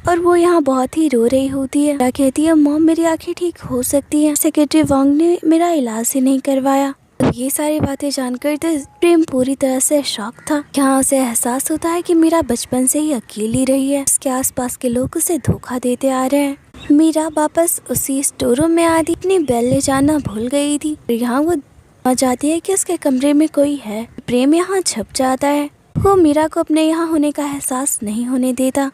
और वो यहाँ बहुत ही रो रही होती है। कहती है मॉम मेरी आंखें ठीक हो सकती हैं, सेक्रेटरी वांग ने मेरा इलाज ही नहीं करवाया। ये सारी बातें जानकर तो प्रेम पूरी तरह से शॉक था। यहाँ उसे एहसास होता है कि मीरा बचपन से ही अकेली रही है, उसके आसपास के लोग उसे धोखा देते आ रहे हैं। मीरा वापस उसी स्टोर रूम में आती अपनी बेल ले जाना भूल गई थी। यहाँ वो समझ जाती है कि उसके कमरे में कोई है। प्रेम यहाँ छुप जाता है। वो मीरा को अपने यहाँ होने का एहसास नहीं होने देता।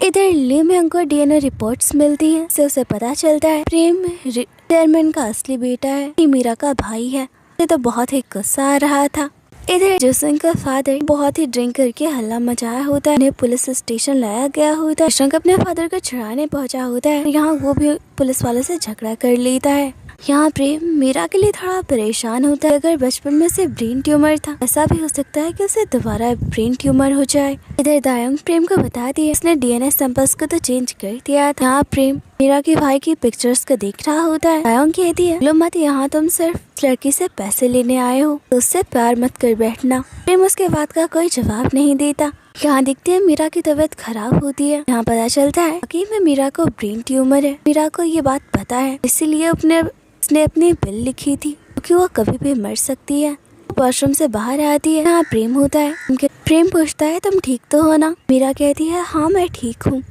इधर लिमयुंग को डीएनए रिपोर्ट्स मिलती हैं, से उसे पता चलता है प्रेम चेयरमैन का असली बेटा है, ये मीरा का भाई है। तो बहुत ही गुस्सा आ रहा था। इधर जोसेंग का फादर बहुत ही ड्रिंक करके हल्ला मचाया होता है, उन्हें पुलिस स्टेशन लाया गया होता है। जोसेंग अपने फादर को छुड़ाने पहुंचा होता है। यहाँ वो भी पुलिस वालों से झगड़ा कर लेता है। यहाँ प्रेम मीरा के लिए थोड़ा परेशान होता है। अगर बचपन में से ब्रेन ट्यूमर था, ऐसा भी हो सकता है कि उसे दोबारा ब्रेन ट्यूमर हो जाए। इधर दायोंग प्रेम को बताती है उसने डीएनए सैंपल्स को तो चेंज कर दिया था। यहाँ प्रेम मीरा के भाई की पिक्चर्स को देख रहा होता है। दायोंग कहती है लो मत, यहाँ तुम सिर्फ लड़की से पैसे लेने आए हो, तो उससे प्यार मत कर बैठना। प्रेम उसके बात का कोई जवाब नहीं देता। यहाँ देखते हैं मीरा की तबीयत खराब होती है। यहाँ पता चलता है कि मीरा को ब्रेन ट्यूमर है। मीरा को ये बात पता है, इसीलिए उसने अपनी बिल लिखी थी क्योंकि वो कभी भी मर सकती है। वॉशरूम से बाहर आती है। यहाँ प्रेम होता है। प्रेम पूछता है तुम ठीक तो हो ना? मीरा कहती है हाँ मैं ठीक हूँ।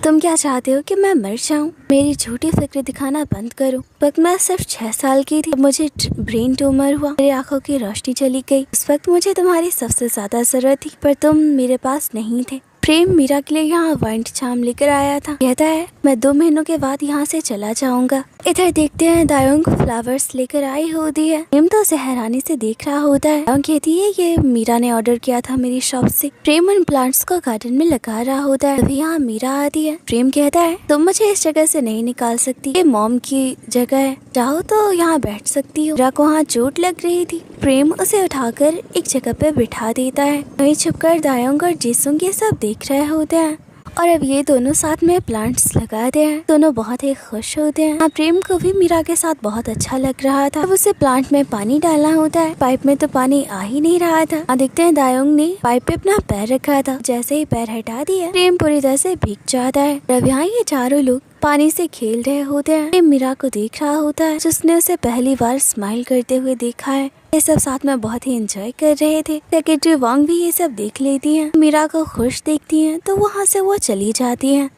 तुम क्या चाहते हो कि मैं मर जाऊं? मेरी झूठी फिक्र दिखाना बंद करो। वक्त मैं सिर्फ 6 साल की थी, मुझे ब्रेन ट्यूमर हुआ, मेरी आंखों की रोशनी चली गई। उस वक्त मुझे तुम्हारी सबसे ज्यादा जरूरत थी, पर तुम मेरे पास नहीं थे। प्रेम मीरा के लिए यहाँ वाइंड चाम लेकर आया था। कहता है मैं 2 महीनों के बाद यहाँ से चला जाऊंगा। इधर देखते हैं दायोंग फ्लावर्स लेकर आई होती है। प्रेम तो उसे हैरानी से देख रहा होता है। दायोंग कहती है ये मीरा ने ऑर्डर किया था मेरी शॉप से। प्रेम उन प्लांट्स को गार्डन में लगा रहा होता है। तभी यहाँ मीरा आती है। प्रेम कहता है तुम मुझे इस जगह से नहीं निकाल सकती, ये मॉम की जगह है, चाहो तो यहाँ बैठ सकती हो। मीरा को वहाँ चोट लग रही थी। प्रेम उसे उठाकर एक जगह पे बिठा देता है। वहीं छुपकर दायोंग और जिसुंग ये सब देख रहे होते हैं और अब ये दोनों साथ में प्लांट्स लगाते हैं। दोनों बहुत ही खुश होते हैं। प्रेम को भी मीरा के साथ बहुत अच्छा लग रहा था। अब उसे प्लांट में पानी डालना होता है। पाइप में तो पानी आ ही नहीं रहा था। देखते हैं दायोंग ने पाइप पे अपना पैर रखा था। जैसे ही पैर हटा दिया प्रेम पूरी तरह से भीग जाता है। अब यहाँ ये चारों लोग पानी से खेल रहे होते हैं। प्रेम मीरा को देख रहा होता है जिसने उसे पहली बार स्माइल करते हुए देखा है। ये सब साथ में बहुत ही एंजॉय कर रहे थे। सेक्रेटरी वांग भी ये सब देख लेती हैं। मीरा को खुश देखती हैं तो वहाँ से वो चली जाती हैं।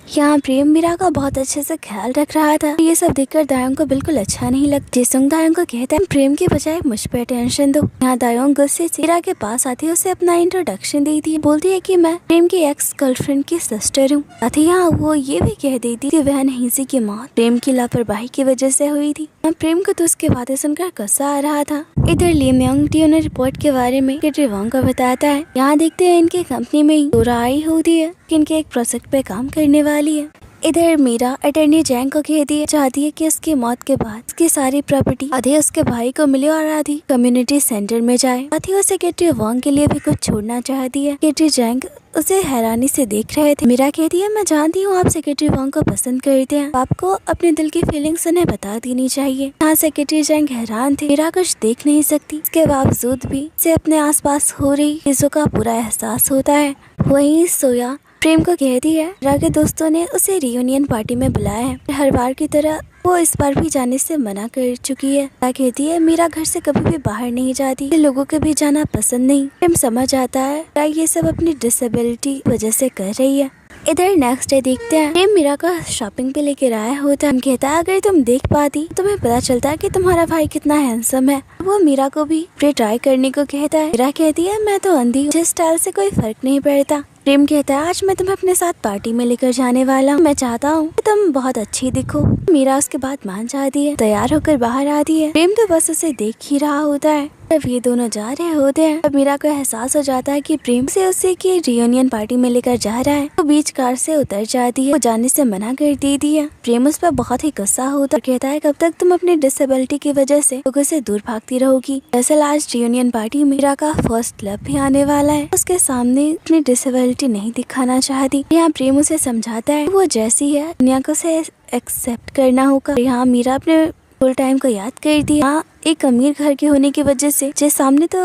यहाँ प्रेम मीरा का बहुत अच्छे से ख्याल रख रहा था। ये सब देखकर दायोंग को बिल्कुल अच्छा नहीं लगता। जिसुंग दायोंग को कहता है प्रेम के बजाय मुझ पे अटेंशन दो। यहाँ दायोंग गुस्से से मीरा के पास आती है, उसे अपना इंट्रोडक्शन देती है। बोलती है कि मैं प्रेम की एक्स गर्लफ्रेंड की सिस्टर हूँ। साथ ही यहाँ वो ये भी कह देती कि वह नहींसी की मौत प्रेम की लापरवाही की वजह से हुई थी। प्रेम को तो उसके बातें सुनकर गुस्सा आ रहा था। इधर ली म्योंग टी रिपोर्ट के बारे में सेक्रेटरी वांग को बताता है। यहाँ देखते हैं इनकी कंपनी में दोरा आई होती है कि इनके एक प्रोजेक्ट पे काम करने वाली है। इधर मीरा अटर्नी जैंग को कहती है चाहती है कि उसकी मौत के बाद उसकी सारी प्रॉपर्टी आधी उसके भाई को मिले और आधी कम्युनिटी सेंटर में जाए। साथ ही वो सेक्रेटरी वांग के लिए भी कुछ छोड़ना चाहती है। सेक्रेटरी जैंग उसे हैरानी से देख रहे थे। मीरा कहती है मैं जानती हूँ आप सेक्रेटरी वांग को पसंद करते हैं, आपको अपने दिल की फीलिंग्स उन्हें बता देनी चाहिए। यहाँ सेक्रेटरी जैंग हैरान थे। मीरा कुछ देख नहीं सकती, इसके बावजूद भी उसे अपने आसपास हो रही चीजों का पूरा एहसास होता है। वहीं सोया प्रेम को कहती है मीरा के दोस्तों ने उसे रियूनियन पार्टी में बुलाया है। हर बार की तरह वो इस बार भी जाने से मना कर चुकी है। कहती है मीरा घर से कभी भी बाहर नहीं जाती, लोगों के भी जाना पसंद नहीं। प्रेम समझ आता है ये सब अपनी डिसेबिलिटी वजह से कर रही है। इधर नेक्स्ट डे देखते हैं प्रेम मीरा को शॉपिंग पे लेकर आया होता है। कहता है अगर तुम देख पाती तुम्हें पता चलता है कि तुम्हारा भाई कितना हैंडसम है। वो मीरा को भी ट्राई करने को कहता है। मीरा कहती है मैं तो अंधी हूँ, जिस स्टाइल से कोई फर्क नहीं पड़ता। प्रेम कहता है आज मैं तुम्हें अपने साथ पार्टी में लेकर जाने वाला हूँ, मैं चाहता हूँ कि तुम बहुत अच्छी दिखो। मीरा उसके बाद मान जाती है, तैयार होकर बाहर आती है। प्रेम तो बस उसे देख ही रहा होता है। जब ये दोनों जा रहे होते हैं तब मीरा को एहसास हो जाता है कि प्रेम से उसे की रियूनियन पार्टी में लेकर जा रहा है। वो बीच कार से उतर जाती है, वो जाने से मना कर देती है। प्रेम उस पर बहुत ही गुस्सा होता है, कहता है कब तक तुम अपनी डिसेबिलिटी की वजह से लोगों से दूर भागती रहोगी। दरअसल आज रियूनियन पार्टी में मीरा का फर्स्ट लव भी आने वाला है। उसके सामने अपनी डिसेबिलिटी नहीं दिखाना चाहती। यहाँ प्रेम उसे समझाता है वो जैसी है दुनिया को उसे एक्सेप्ट करना होगा। यहाँ मीरा अपने फुल टाइम को याद करती है। यहाँ एक अमीर घर के होने की वजह से जिस सामने तो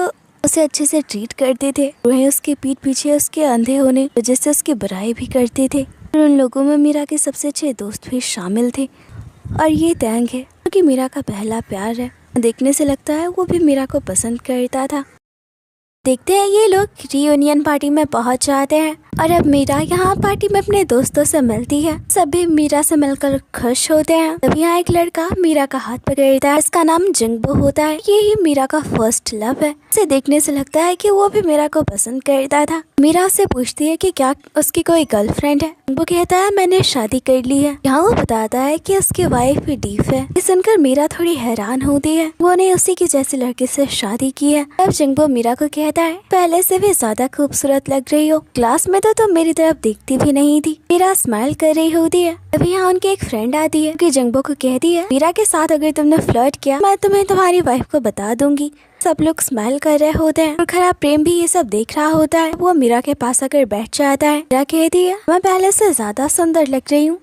उसे अच्छे से ट्रीट करते थे, वहीं उसके पीठ पीछे उसके अंधे होने की वजह से उसकी बुराई भी करते थे। और उन लोगों में मीरा के सबसे अच्छे दोस्त भी शामिल थे। और ये तैंग है क्योंकि मीरा का पहला प्यार है। देखने से लगता है वो भी मीरा को पसंद करता था। देखते हैं ये लोग रियूनियन पार्टी में पहुंच जाते हैं और अब मीरा यहाँ पार्टी में अपने दोस्तों से मिलती है। सभी मीरा से मिलकर खुश होते हैं। तभी यहाँ एक लड़का मीरा का हाथ पकड़ता है। इसका नाम जिंगबो होता है। ये ही मीरा का फर्स्ट लव है। इसे देखने से लगता है कि वो भी मीरा को पसंद करता था। मीरा उससे पूछती है कि क्या उसकी कोई गर्लफ्रेंड है। वो कहता है मैंने शादी कर ली है। यहाँ वो बताता है कि उसकी वाइफ भी डीफ है। ये सुनकर मीरा थोड़ी हैरान होती है। वो ने उसी की जैसे लड़के से शादी की है। अब जिंगबो मीरा को कहता है पहले से भी ज्यादा खूबसूरत लग रही हो, क्लास में तो तुम मेरी तरफ देखती भी नहीं थी। मीरा स्माइल कर रही होती है। अभी यहाँ उनकी एक फ्रेंड आती है कि जिंगबो को कहती है मीरा के साथ अगर तुमने फ्लर्ट किया मैं तुम्हें तुम्हारी वाइफ को बता दूंगी। सब लोग स्माइल कर रहे होते हैं और खराब प्रेम भी ये सब देख रहा होता है। वो मीरा के पास आकर बैठ जाता है। मीरा कहती है मैं पहले से ज्यादा सुंदर लग रही हूँ।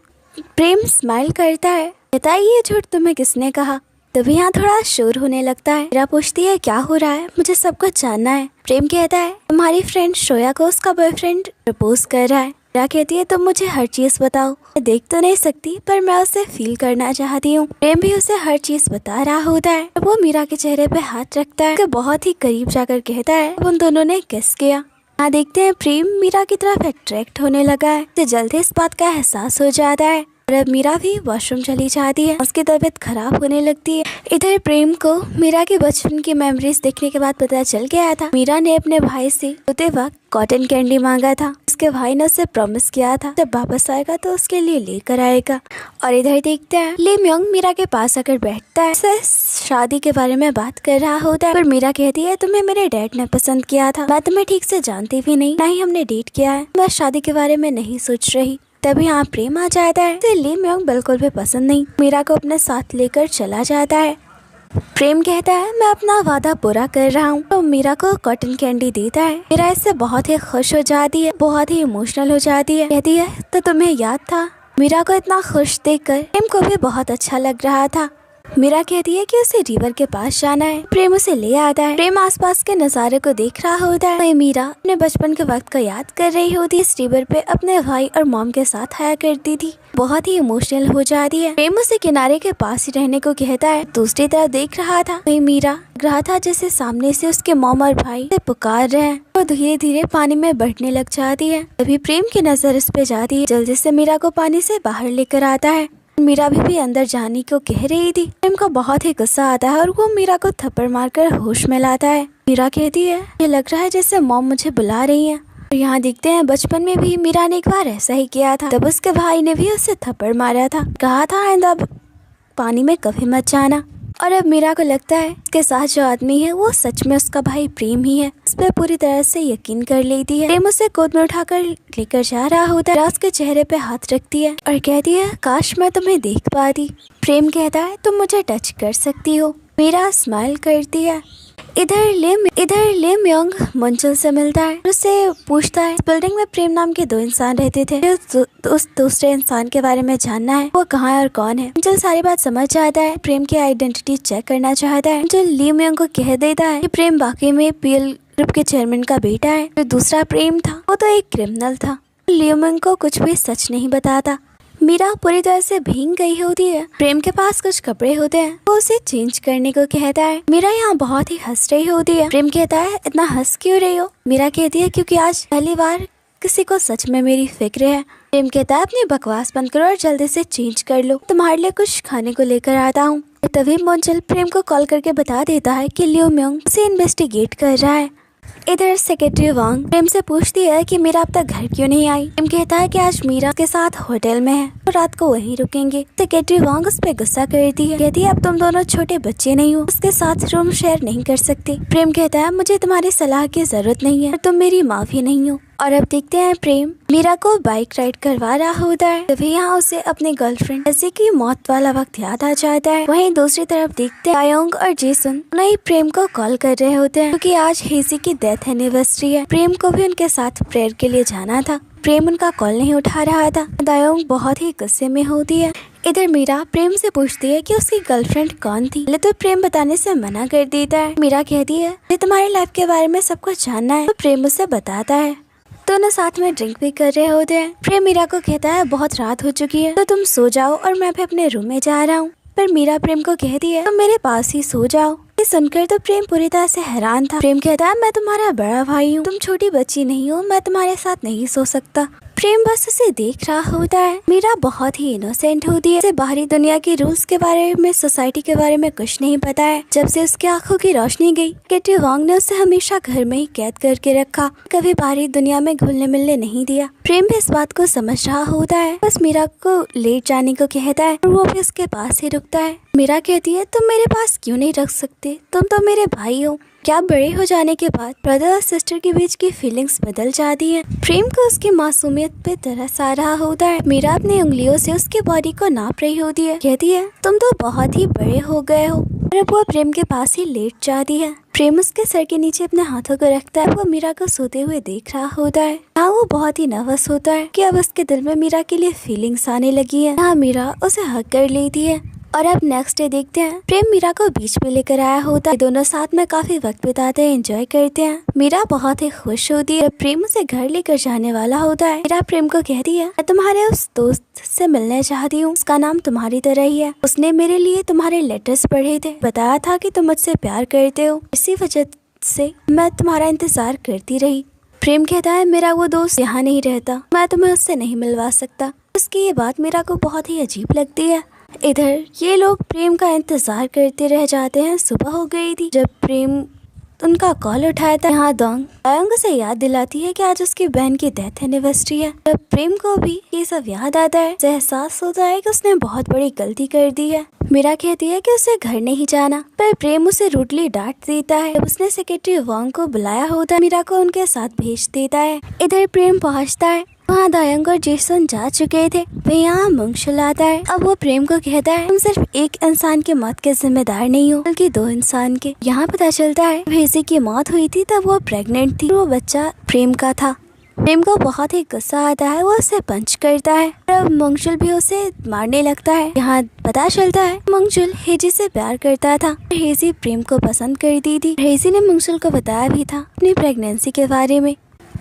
प्रेम स्माइल करता है, कहता है ये झूठ तुम्हें किसने कहा। तभी यहाँ थोड़ा शोर होने लगता है। मीरा पूछती है क्या हो रहा है, मुझे सब कुछ जानना है। प्रेम कहता है तुम्हारी फ्रेंड श्रेया को उसका बॉयफ्रेंड प्रपोज कर रहा है। मीरा कहती है तुम मुझे हर चीज बताओ, मैं देख तो नहीं सकती पर मैं उसे फील करना चाहती हूँ। प्रेम भी उसे हर चीज बता रहा होता है। वो मीरा के चेहरे पे हाथ रखता है, बहुत ही करीब जाकर कहता है उन दोनों ने किस किया। यहाँ देखते हैं प्रेम मीरा की तरफ अट्रैक्ट होने लगा है। उसे जल्दी इस बात का एहसास हो जाता है और अब मीरा भी वॉशरूम चली जाती है। उसकी तबीयत खराब होने लगती है। इधर प्रेम को मीरा के बचपन की मेमोरीज देखने के बाद पता चल गया था मीरा ने अपने भाई से सोते वक्त कॉटन कैंडी मांगा था। उसके भाई ने उसे प्रॉमिस किया था जब वापस आएगा तो उसके लिए लेकर आएगा। और इधर देखते हैं ली म्योंग मीरा के पास आकर बैठता है, उससे शादी के बारे में बात कर रहा होता है। पर मीरा कहती है तुम्हें मेरे डैड ने पसंद किया था, मैं तुम्हें ठीक से जानती भी नहीं, ना ही हमने डेट किया है, मैं शादी के बारे में नहीं सोच रही। तभी यहाँ प्रेम आ जाता है, तो ली म्योंग बिल्कुल भी पसंद नहीं, मीरा को अपने साथ लेकर चला जाता है। प्रेम कहता है मैं अपना वादा पूरा कर रहा हूँ, तो मीरा को कॉटन कैंडी देता है। मीरा इससे बहुत ही खुश हो जाती है, बहुत ही इमोशनल हो जाती है, कहती है तो तुम्हें याद था। मीरा को इतना खुश देखकर प्रेम को भी बहुत अच्छा लग रहा था। मीरा कहती है कि उसे रिवर के पास जाना है, प्रेम उसे ले आता है। प्रेम आसपास के नज़ारे को देख रहा होता है, वहीं मीरा अपने बचपन के वक्त को याद कर रही होती है। इस रिवर पे अपने भाई और मॉम के साथ आया करती थी, बहुत ही इमोशनल हो जाती है। प्रेम उसे किनारे के पास ही रहने को कहता है, दूसरी तरफ देख रहा था, वहीं मीरा रहा था जैसे सामने से उसके मॉम और भाई से पुकार रहे हैं। वो धीरे धीरे पानी में बढ़ने लग जाती है। तभी प्रेम की नजर उस पे जाती है, जल्दी से मीरा को पानी से बाहर लेकर आता है। मीरा भी अंदर जाने को कह रही थी। प्रेम को बहुत ही गुस्सा आता है और वो मीरा को थप्पड़ मारकर होश में लाता है। मीरा कहती है ये लग रहा है जैसे मॉम मुझे बुला रही है। तो यहाँ देखते हैं बचपन में भी मीरा ने एक बार ऐसा ही किया था, तब उसके भाई ने भी उसे थप्पड़ मारा था, कहा था आइंदा पानी में कभी मत जाना। और अब मीरा को लगता है उसके साथ जो आदमी है वो सच में उसका भाई प्रेम ही है, इस पर पूरी तरह से यकीन कर लेती है। प्रेम उसे गोद में उठाकर लेकर जा रहा होता है, उसके चेहरे पे हाथ रखती है और कहती है काश मैं तुम्हें देख पाती। प्रेम कहता है तुम मुझे टच कर सकती हो। मीरा स्माइल करती है। इधर ले म्योंग मुंचल से मिलता है, उससे पूछता है इस बिल्डिंग में प्रेम नाम के 2 इंसान रहते थे, उस दूसरे इंसान के बारे में जानना है, वो कहाँ है और कौन है। मुंचल सारी बात समझ जाता है, प्रेम की आइडेंटिटी चेक करना चाहता है। मुंचल ली म्योंग को कह देता है कि प्रेम बाकी में पीएल ग्रुप के चेयरमैन का बेटा है, जो दूसरा प्रेम था वो तो एक क्रिमिनल था। ली म्योंग को कुछ भी सच नहीं बताता। मीरा पूरी तरह से भीग गई होती है। प्रेम के पास कुछ कपड़े होते हैं, वो उसे चेंज करने को कहता है। मीरा यहाँ बहुत ही हंस रही होती है। प्रेम कहता है इतना हंस क्यों रही हो। मीरा कहती है क्योंकि आज पहली बार किसी को सच में मेरी फिक्र है। प्रेम कहता है अपनी बकवास बंद करो और जल्दी से चेंज कर लो, तुम्हारे लिए कुछ खाने को लेकर आता हूँ। तभी मुंचल प्रेम को कॉल करके बता देता है कि ली म्योंग उसे इन्वेस्टिगेट कर रहा है। इधर सेक्रेटरी वांग प्रेम से पूछती है कि मीरा अब तक घर क्यों नहीं आई। प्रेम कहता है कि आज मीरा के साथ होटल में है और रात को वहीं रुकेंगे। सेक्रेटरी वांग उस पे गुस्सा करती है, कहती है अब तुम दोनों छोटे बच्चे नहीं हो, उसके साथ रूम शेयर नहीं कर सकते। प्रेम कहता है मुझे तुम्हारी सलाह की जरूरत नहीं है और तुम मेरी माँ भी नहीं हो। और अब देखते हैं प्रेम मीरा को बाइक राइड करवा रहा होता है, तभी यहाँ उसे अपनी गर्लफ्रेंड ऐसे की मौत वाला वक्त याद आ जाता है। वहीं दूसरी तरफ देखते हैं दायोंग और जेसन नई प्रेम को कॉल कर रहे होते हैं, क्योंकि आज हेजी की डेथ एनिवर्सरी है। प्रेम को भी उनके साथ प्रेयर के लिए जाना था, प्रेम उनका कॉल नहीं उठा रहा था। दायोंग बहुत ही गुस्से में होती है। इधर मीरा प्रेम से पूछती है कि उसकी गर्लफ्रेंड कौन थी, तो प्रेम बताने से मना कर देता है। मीरा कहती है मुझे तुम्हारी लाइफ के बारे में सब कुछ जानना है, तो प्रेम उसे बताता है। दोनों साथ में ड्रिंक भी कर रहे होते हैं। प्रेम मीरा को कहता है बहुत रात हो चुकी है, तो तुम सो जाओ और मैं भी अपने रूम में जा रहा हूँ। पर मीरा प्रेम को कहती है तुम मेरे पास ही सो जाओ। ये सुनकर तो प्रेम पूरी तरह से हैरान था। प्रेम कहता है मैं तुम्हारा बड़ा भाई हूँ, तुम छोटी बच्ची नहीं हो, मैं तुम्हारे साथ नहीं सो सकता। प्रेम बस उसे देख रहा होता है। मीरा बहुत ही इनोसेंट होती है, उसे बाहरी दुनिया के रूल्स के बारे में, सोसाइटी के बारे में कुछ नहीं पता है। जब से उसकी आंखों की रोशनी गई, सेक्रेटरी वांग ने उसे हमेशा घर में ही कैद करके रखा, कभी बाहरी दुनिया में घुलने मिलने नहीं दिया। प्रेम भी इस बात को समझ रहा होता है, बस मीरा को लेट जाने को कहता है और वो भी उसके पास ही रुकता है। मीरा कहती है तुम मेरे पास क्यों नहीं रख सकते, तुम तो मेरे भाई हो। क्या बड़े हो जाने के बाद ब्रदर और सिस्टर के बीच की फीलिंग्स बदल जाती हैं। प्रेम को उसकी मासूमियत पे तरस आ रहा होता है। मीरा अपनी उंगलियों से उसके बॉडी को नाप रही होती है, कहती है तुम तो बहुत ही बड़े हो गए हो। और अब वो प्रेम के पास ही लेट जाती है। प्रेम उसके सर के नीचे अपने हाथों को रखता है। वो मीरा को सोते हुए देख रहा होता है। यहाँ वो बहुत ही नर्वस होता है कि अब उसके दिल में मीरा के लिए फीलिंग्स आने लगी है। यहाँ मीरा उसे हग कर लेती है। और अब नेक्स्ट डे देखते हैं प्रेम मीरा को बीच पे लेकर आया होता है। दोनों साथ में काफी वक्त बिताते हैं, एंजॉय करते हैं। मीरा बहुत ही खुश होती है। प्रेम उसे घर लेकर जाने वाला होता है। मीरा प्रेम को कहती है मैं तुम्हारे उस दोस्त से मिलने चाहती हूँ, उसका नाम तुम्हारी तरह ही है। उसने मेरे लिए तुम्हारे लेटर्स पढ़े थे, बताया था कि तुम मुझसे प्यार करते हो, इसी वजह से मैं तुम्हारा इंतजार करती रही। प्रेम कहता है मेरा वो दोस्त यहाँ नहीं रहता, मैं तुम्हें उससे नहीं मिलवा सकता। उसकी ये बात मीरा को बहुत ही अजीब लगती है। इधर ये लोग प्रेम का इंतजार करते रह जाते हैं। सुबह हो गई थी जब प्रेम उनका कॉल उठाता है। यहाँ दायंग उसे याद दिलाती है कि आज उसकी बहन की डेथ एनिवर्सरी है। तब प्रेम को भी ये सब याद आता है। उसे एहसास होता है कि उसने बहुत बड़ी गलती कर दी है। मीरा कहती है कि उसे घर नहीं जाना, पर प्रेम उसे रूडली डांट देता है। जब उसने सेक्रेटरी वांग को बुलाया होता है, मीरा को उनके साथ भेज देता है। इधर प्रेम पहुँचता है। वहाँ दायंग और जेसन जा चुके थे। वे यहाँ मंगशुल आता है। अब वो प्रेम को कहता है, तुम सिर्फ एक इंसान की मौत के जिम्मेदार नहीं हो, बल्कि 2 इंसान के। यहाँ पता चलता है हेजी की मौत हुई थी तब वो प्रेग्नेंट थी। वो बच्चा प्रेम का था। प्रेम को बहुत ही गुस्सा आता है। वो उसे पंच करता है। अब मंगशुल भी उसे मारने लगता है। यहाँ पता चलता है मंगशुल हेजी से प्यार करता था। हेजी प्रेम को पसंद करती थी। हेजी ने मंगशुल को बताया भी था अपनी प्रेगनेंसी के बारे में।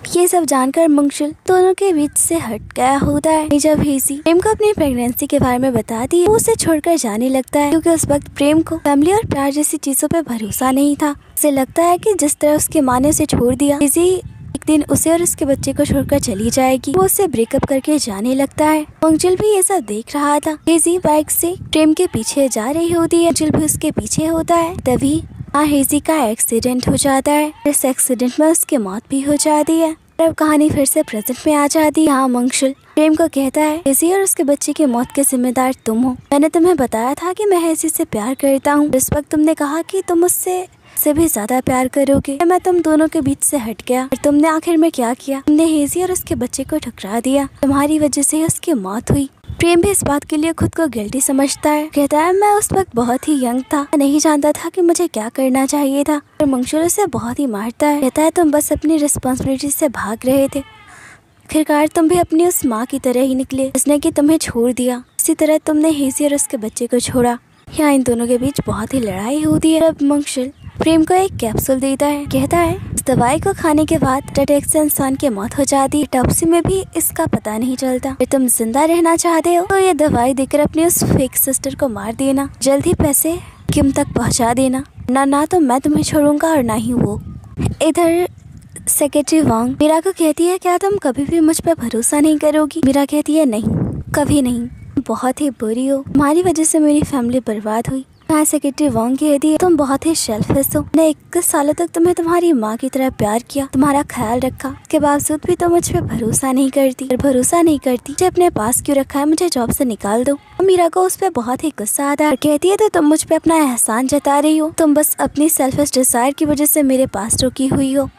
ये सब जानकर मंगशुल दोनों के बीच से हट गया होता है। जब हेजी प्रेम को अपनी प्रेगनेंसी के बारे में बताती है, वो उसे छोड़कर जाने लगता है, क्योंकि उस वक्त प्रेम को फैमिली और प्यार जैसी चीजों पे भरोसा नहीं था। उसे लगता है कि जिस तरह उसकी माँ ने उसे छोड़ दिया, हेजी एक दिन उसे और उसके बच्चे को छोड़कर चली जाएगी। वो उससे ब्रेकअप करके जाने लगता है। मंगशुल भी ये सब देख रहा था। हेजी बाइक से प्रेम के पीछे जा रही होती है। मंगशुल भी उसके पीछे होता है। तभी हेजी का एक्सीडेंट हो जाता है। इस एक्सीडेंट में उसकी मौत भी हो जाती है। अब कहानी फिर से प्रेजेंट में आ जाती है। यहाँ मंगशुल प्रेम को कहता है, हेजी और उसके बच्चे की मौत के जिम्मेदार तुम हो। मैंने तुम्हें बताया था कि मैं हेजी से प्यार करता हूँ। इस वक्त तुमने कहा कि तुम उससे भी ज्यादा प्यार करोगे। मैं तुम दोनों के बीच से हट गया। और तुमने आखिर में क्या किया? तुमने हेजी और उसके बच्चे को ठुकरा दिया। तुम्हारी वजह से उसकी मौत हुई। प्रेम भी इस बात के लिए खुद को गिल्टी समझता है। कहता है, मैं उस वक्त बहुत ही यंग था, मैं नहीं जानता था कि मुझे क्या करना चाहिए था। और मंगशुल उसे बहुत ही मारता है। कहता है, तुम बस अपनी रिस्पॉन्सिबिलिटी से भाग रहे थे। आखिरकार तुम भी अपनी उस माँ की तरह ही निकले जिसने कि तुम्हें छोड़ दिया। इसी तरह तुमने हेजी और उसके बच्चे को छोड़ा। यहाँ इन दोनों के बीच बहुत ही लड़ाई होती है। अब मंगशुल प्रेम को एक कैप्सूल देता है। कहता है, इस दवाई को खाने के बाद अटैक से इंसान की मौत हो जाती है। ऑटोप्सी में भी इसका पता नहीं चलता। अगर तुम जिंदा रहना चाहते हो तो ये दवाई देकर अपनी उस फेक सिस्टर को मार देना। जल्दी पैसे किम तक पहुंचा देना, ना तो मैं तुम्हें छोड़ूंगा और ना ही वो। इधर सेक्रेटरी वांग मीरा को कहती है, क्या तुम कभी भी मुझ पर भरोसा नहीं करोगी? मीरा कहती है, नहीं, कभी नहीं। बहुत ही बुरी हो, तुम्हारी वजह से मेरी फैमिली बर्बाद हुई। सेक्रेटरी वांग कहती है, तुम बहुत ही सेल्फिश हो। मैंने 21 सालों तक तुम्हें तुम्हारी माँ की तरह प्यार किया, तुम्हारा ख्याल रखा। इसके बावजूद भी तुम मुझ पे भरोसा नहीं करती। और भरोसा नहीं करती, मुझे अपने पास क्यों रखा है? मुझे जॉब से निकाल दो। मीरा को उस पर बहुत ही गुस्सा आता है। कहती है, तो तुम मुझ पे अपना एहसान जता रही हो। तुम बस अपनी सेल्फिश डिजायर की वजह से मेरे पास रुकी हुई हो।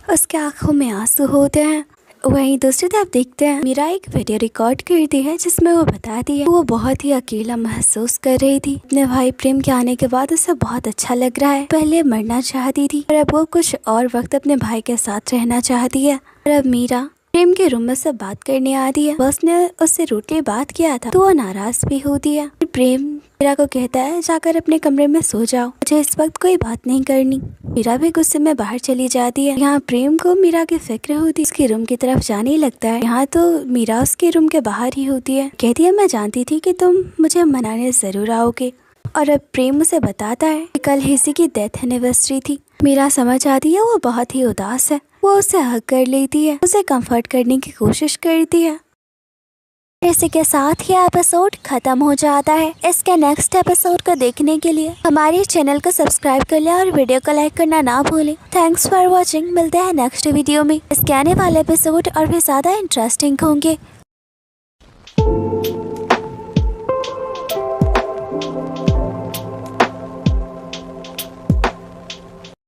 उसके आंखों में आंसू होते हैं। वहीं दूसरी तरफ देखते हैं, मीरा एक वीडियो रिकॉर्ड करती है जिसमें वो बताती है वो बहुत ही अकेला महसूस कर रही थी। अपने भाई प्रेम के आने के बाद उसे बहुत अच्छा लग रहा है। पहले मरना चाहती थी और अब वो कुछ और वक्त अपने भाई के साथ रहना चाहती है। और अब मीरा प्रेम के रूम में से बात करने आती है। बॉस ने उससे रूटली बात किया था तो वो नाराज भी होती है। प्रेम मीरा को कहता है, जाकर अपने कमरे में सो जाओ, मुझे इस वक्त कोई बात नहीं करनी। मीरा भी गुस्से में बाहर चली जाती है। यहाँ प्रेम को मीरा की फिक्र होती है। उसके रूम की तरफ जाने लगता है। यहाँ तो मीरा उसके रूम के बाहर ही होती है। कहती है, मैं जानती थी कि तुम मुझे मनाने जरूर आओगे। और अब प्रेम उसे बताता है कि कल हेजी की डेथ एनिवर्सरी थी। मीरा समझ आती है वो बहुत ही उदास है। वो उसे हग कर लेती है, उसे कंफर्ट करने की कोशिश करती है। इसी के साथ ही एपिसोड खत्म हो जाता है। इसके नेक्स्ट एपिसोड को देखने के लिए हमारे चैनल को सब्सक्राइब कर लें और वीडियो को लाइक करना ना भूलें। Thanks for watching. मिलते हैं नेक्स्ट वीडियो में। इसके आने वाले एपिसोड और भी ज्यादा इंटरेस्टिंग होंगे।